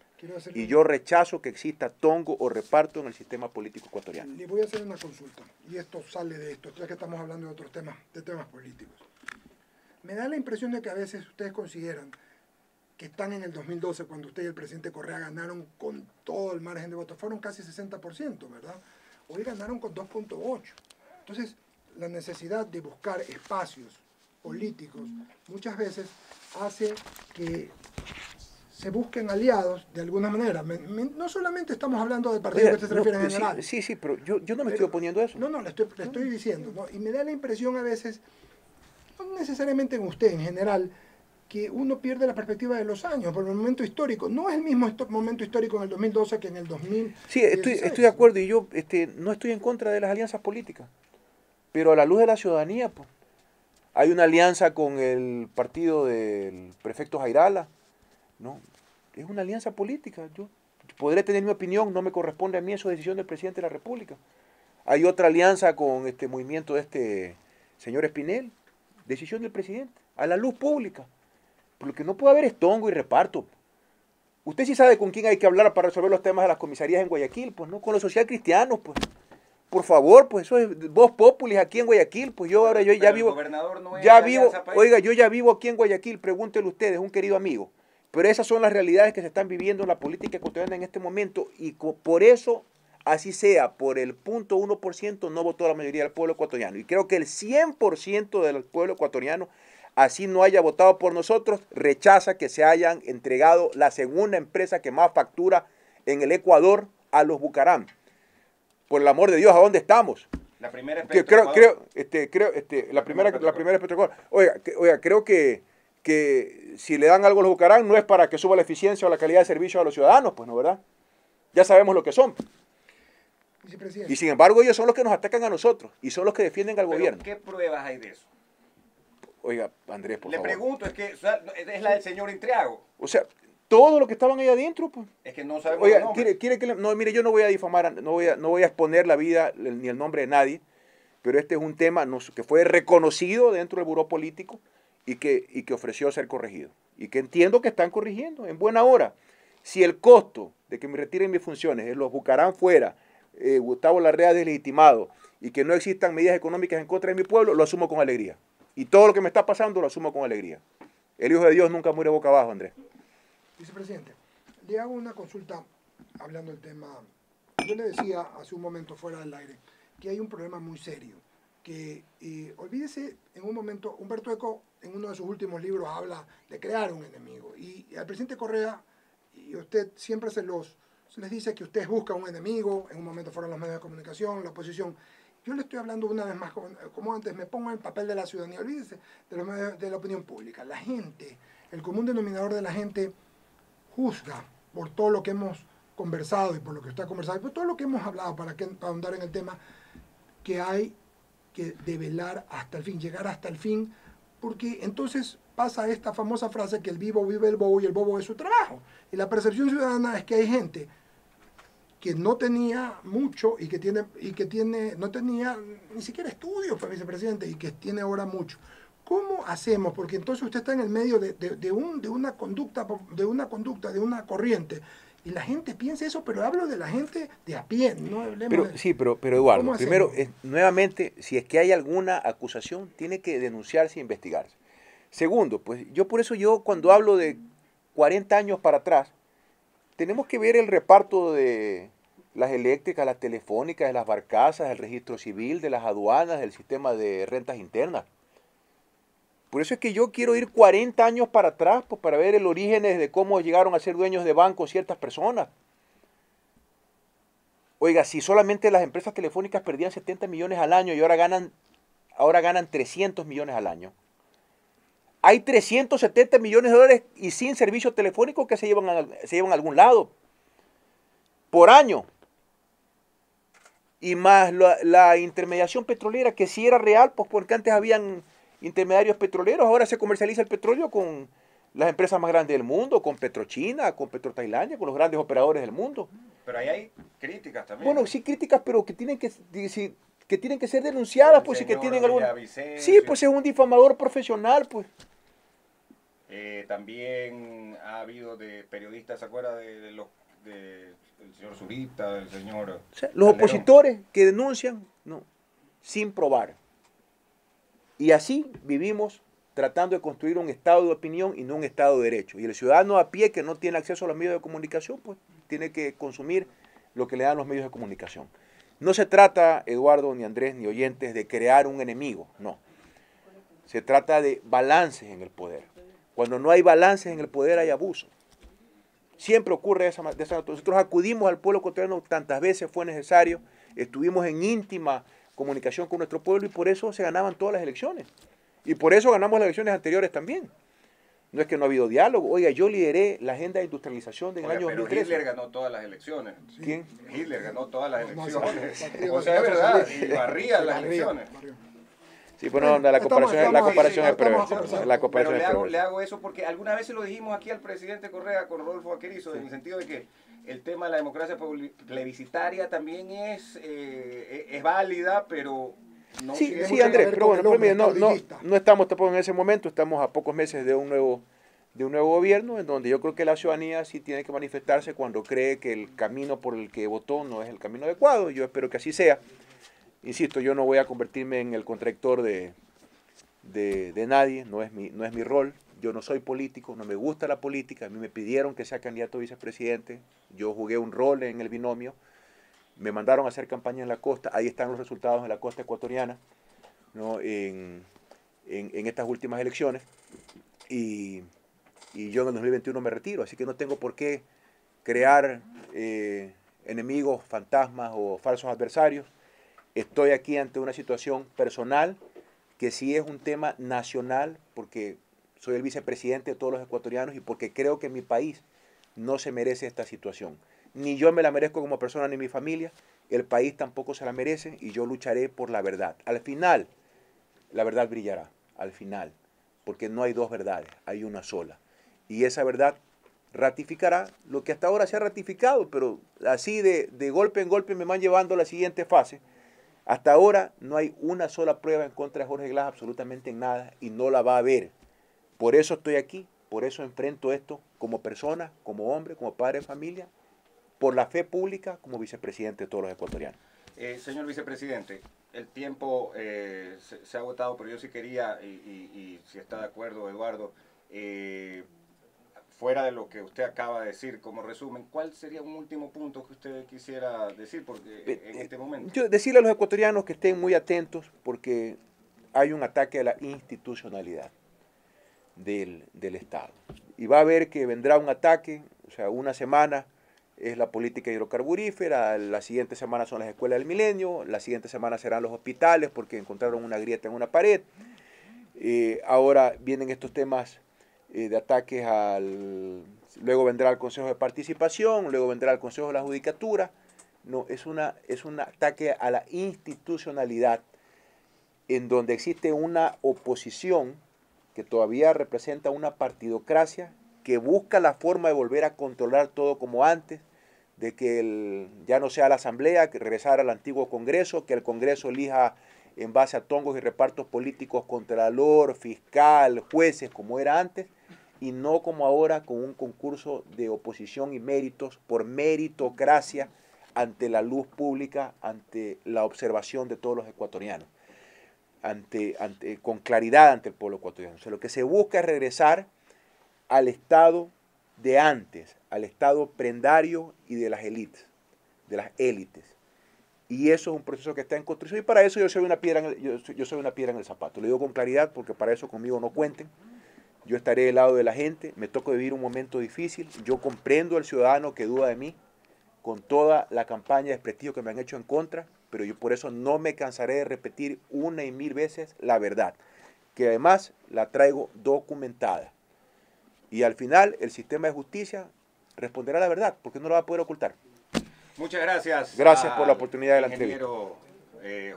Y yo rechazo que exista tongo o reparto en el sistema político ecuatoriano. Le voy a hacer una consulta. Y esto sale de esto, ya que estamos hablando de otros temas, de temas políticos. Me da la impresión de que a veces ustedes consideran que están en el 2012, cuando usted y el presidente Correa ganaron con todo el margen de votos. Fueron casi 60%, ¿verdad? Hoy ganaron con 2.8%. Entonces, la necesidad de buscar espacios políticos muchas veces hace que se busquen aliados de alguna manera. No solamente estamos hablando del partido que usted se refiere en general. Sí, pero yo no me estoy oponiendo a eso. No, le estoy diciendo, ¿no? Y me da la impresión a veces, no necesariamente en usted en general, que uno pierde la perspectiva de los años, por el momento histórico. No es el mismo momento histórico en el 2012 que en el 2000. Sí, estoy de acuerdo y yo no estoy en contra de las alianzas políticas. Pero a la luz de la ciudadanía, pues, hay una alianza con el partido del prefecto Jairala, ¿no? Es una alianza política. Yo podré tener mi opinión, no me corresponde a mí, eso es decisión del presidente de la República. Hay otra alianza con este movimiento de este señor Espinel, decisión del presidente, a la luz pública. Porque no puede haber estongo y reparto. Usted sí sabe con quién hay que hablar para resolver los temas de las comisarías en Guayaquil, pues no, con los social cristianos, pues. Por favor, pues eso es voz populis aquí en Guayaquil, pues yo ya vivo, yo ya vivo aquí en Guayaquil, pregúntele ustedes, un querido amigo. Pero esas son las realidades que se están viviendo en la política ecuatoriana en este momento y por eso, así sea, por el 0.1% no votó la mayoría del pueblo ecuatoriano. Y creo que el 100% del pueblo ecuatoriano, así no haya votado por nosotros, rechaza que se hayan entregado la segunda empresa que más factura en el Ecuador a los Bucaram. Por el amor de Dios, ¿a dónde estamos? La primera es Petroecuador. La primera es Petroecuador. Oiga, creo que si le dan algo a los Bucaram no es para que suba la eficiencia o la calidad de servicio a los ciudadanos, pues no, ¿verdad? Ya sabemos lo que son. Vicepresidente. Y sin embargo ellos son los que nos atacan a nosotros y son los que defienden al Pero, gobierno. ¿qué pruebas hay de eso? Oiga, Andrés, por Le favor. pregunto, es que o sea, es la del señor Intriago. O sea, todo lo que estaban ahí adentro, pues. Es que no sabemos los Oiga, nombres. quiere que no, mire, yo no voy a difamar, no voy a exponer la vida ni el nombre de nadie, pero este es un tema que fue reconocido dentro del buró político y que ofreció ser corregido. Y que entiendo que están corrigiendo en buena hora. Si el costo de que me retiren mis funciones, los Bucarán fuera, Gustavo Larrea deslegitimado y que no existan medidas económicas en contra de mi pueblo, lo asumo con alegría. Y todo lo que me está pasando lo asumo con alegría. El Hijo de Dios nunca muere boca abajo, Andrés. Vicepresidente, le hago una consulta hablando del tema. Yo le decía hace un momento fuera del aire que hay un problema muy serio. Que olvídese, en un momento, Humberto Eco en uno de sus últimos libros habla de crear un enemigo. Y al presidente Correa, y usted siempre se les dice que usted busca un enemigo, en un momento fueron los medios de comunicación, la oposición. Yo le estoy hablando una vez más, como antes, me pongo en el papel de la ciudadanía, olvídese de los medios, de la opinión pública. La gente, el común denominador de la gente juzga por todo lo que hemos conversado y por lo que usted ha conversado y por todo lo que hemos hablado para ahondar en el tema, que hay que develar hasta el fin, llegar hasta el fin, porque entonces pasa esta famosa frase que el vivo vive el bobo y el bobo es su trabajo. Y la percepción ciudadana es que hay gente que no tenía mucho y que no tenía ni siquiera estudios para vicepresidente y que tiene ahora mucho. ¿Cómo hacemos? Porque entonces usted está en el medio de una conducta, de una corriente. Y la gente piensa eso, pero hablo de la gente de a pie, no hablemos Pero Eduardo, ¿Cómo primero, hacemos? nuevamente, si es que hay alguna acusación, tiene que denunciarse e investigarse. Segundo, pues por eso cuando hablo de 40 años para atrás, tenemos que ver el reparto de las eléctricas, las telefónicas, de las barcazas, el registro civil, de las aduanas, del sistema de rentas internas. Por eso es que yo quiero ir 40 años para atrás, pues, para ver el origen de cómo llegaron a ser dueños de bancos ciertas personas. Oiga, si solamente las empresas telefónicas perdían 70 millones al año y ahora ganan 300 millones al año. Hay 370 millones de dólares y sin servicio telefónico que se llevan a algún lado por año. Y más la intermediación petrolera, que sí era real, pues porque antes habían intermediarios petroleros, ahora se comercializa el petróleo con las empresas más grandes del mundo, con Petrochina, con Petrotailandia, con los grandes operadores del mundo. Pero ahí hay críticas también. Bueno, sí, críticas, pero que tienen que ser denunciadas, pues, y que tienen alguna... Sí, pues es un difamador profesional, pues. También ha habido de periodistas, ¿se acuerda del señor Zurita, del señor... O sea, los Calderón? opositores que denuncian, no, sin probar. Y así vivimos tratando de construir un estado de opinión y no un estado de derecho. Y el ciudadano a pie que no tiene acceso a los medios de comunicación, pues tiene que consumir lo que le dan los medios de comunicación. No se trata, Eduardo, ni Andrés, ni oyentes, de crear un enemigo, no. Se trata de balances en el poder. Cuando no hay balances en el poder hay abuso. Siempre ocurre de esa manera. Nosotros acudimos al pueblo ecuatoriano tantas veces fue necesario, estuvimos en íntima comunicación con nuestro pueblo y por eso se ganaban todas las elecciones. Y por eso ganamos las elecciones anteriores también. No es que no ha habido diálogo. Oiga, yo lideré la agenda de industrialización del año pero 2013. Hitler ganó todas las elecciones. ¿Quién? Hitler ganó todas las No, elecciones. sí, O sea, es verdad, y barría las elecciones. Sí, pues no, la comparación es breve. La comparación Pero es breve. le hago eso porque alguna vez se lo dijimos aquí al presidente Correa con Rodolfo Aquerizo, en el sentido de que el tema de la democracia plebiscitaria también es válida, pero no Sí, tiene sí, mucho Andrés, que ver pero con bueno, el pero hombre. mire, no estamos tampoco en ese momento, estamos a pocos meses de un nuevo gobierno, en donde yo creo que la ciudadanía sí tiene que manifestarse cuando cree que el camino por el que votó no es el camino adecuado. Yo espero que así sea. Insisto, yo no voy a convertirme en el contradictor de nadie, no es mi rol. Yo no soy político, no me gusta la política. A mí me pidieron que sea candidato a vicepresidente. Yo jugué un rol en el binomio. Me mandaron a hacer campaña en la costa. Ahí están los resultados en la costa ecuatoriana, ¿no? en estas últimas elecciones. Y yo en el 2021 me retiro. Así que no tengo por qué crear enemigos, fantasmas o falsos adversarios. Estoy aquí ante una situación personal que sí es un tema nacional, porque soy el vicepresidente de todos los ecuatorianos y porque creo que mi país no se merece esta situación. ni yo me la merezco como persona ni mi familia, el país tampoco se la merece y yo lucharé por la verdad. Al final, la verdad brillará, al final, porque no hay dos verdades, hay una sola. Y esa verdad ratificará lo que hasta ahora se ha ratificado, pero así de golpe en golpe me van llevando a la siguiente fase. Hasta ahora no hay una sola prueba en contra de Jorge Glass, absolutamente en nada, y no la va a haber. Por eso estoy aquí, por eso enfrento esto como persona, como hombre, como padre de familia, por la fe pública, como vicepresidente de todos los ecuatorianos. Señor vicepresidente, el tiempo se ha agotado, pero yo sí quería, y si está de acuerdo Eduardo, fuera de lo que usted acaba de decir como resumen, ¿cuál sería un último punto que usted quisiera decir en este momento? Yo decirle a los ecuatorianos que estén muy atentos porque hay un ataque a la institucionalidad del Estado. Y va a haber que vendrá un ataque, o sea, una semana es la política hidrocarburífera, la siguiente semana son las escuelas del milenio, la siguiente semana serán los hospitales porque encontraron una grieta en una pared. Ahora vienen estos temas de ataques luego vendrá el Consejo de Participación, luego vendrá el Consejo de la Judicatura. No, es un ataque a la institucionalidad en donde existe una oposición que todavía representa una partidocracia que busca la forma de volver a controlar todo como antes, de que ya no sea la Asamblea, que regresara al antiguo Congreso, que el Congreso elija en base a tongos y repartos políticos contralor, fiscal, jueces, como era antes, y no como ahora con un concurso de oposición y méritos por meritocracia ante la luz pública, ante la observación de todos los ecuatorianos, con claridad ante el pueblo ecuatoriano. O sea, lo que se busca es regresar al estado de antes, al estado prendario y de las élites, Y eso es un proceso que está en construcción y para eso yo soy una piedra en el zapato. Lo digo con claridad porque para eso conmigo no cuenten. Yo estaré del lado de la gente, me toca vivir un momento difícil. Yo comprendo al ciudadano que duda de mí con toda la campaña de desprestigio que me han hecho en contra, pero yo por eso no me cansaré de repetir una y mil veces la verdad, que además la traigo documentada. Y al final el sistema de justicia responderá la verdad, porque no lo va a poder ocultar. Muchas gracias. Gracias por la oportunidad de la entrevista.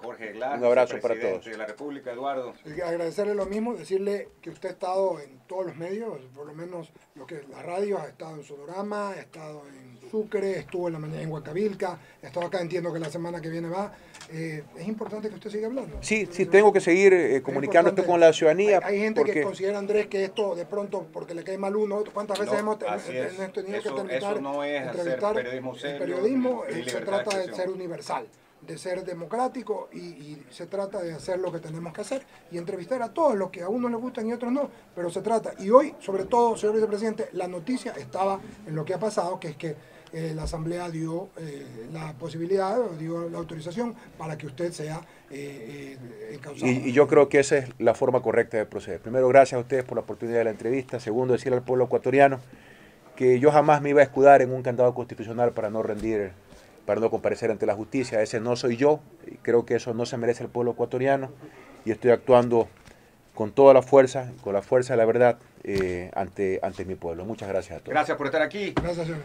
Jorge Glass, un abrazo para todos. De la República, Eduardo. Agradecerle lo mismo, decirle que usted ha estado en todos los medios, por lo menos lo que es la radio, ha estado en Sonorama, ha estado en Sucre, estuvo en la mañana en Huacavilca, ha estado acá, entiendo que la semana que viene va. Es importante que usted siga hablando. Sí, tengo que seguir comunicando esto con la ciudanía. Hay gente que considera, Andrés, que esto de pronto, porque le cae mal uno, ¿cuántas veces hemos tenido que terminar? Eso no es hacer periodismo serio. El periodismo se trata de ser universal, de ser democrático y se trata de hacer lo que tenemos que hacer y entrevistar a todos los que a unos les gustan y a otros no, pero se trata. Y hoy, sobre todo, señor vicepresidente, la noticia estaba en lo que ha pasado, que es que la Asamblea dio la posibilidad, o dio la autorización para que usted sea encausado. Y yo creo que esa es la forma correcta de proceder. Primero, gracias a ustedes por la oportunidad de la entrevista. Segundo, decirle al pueblo ecuatoriano que yo jamás me iba a escudar en un candado constitucional para no comparecer ante la justicia. Ese no soy yo, y creo que eso no se merece el pueblo ecuatoriano y estoy actuando con toda la fuerza, con la fuerza de la verdad ante mi pueblo. Muchas gracias a todos. Gracias por estar aquí. Gracias, señor.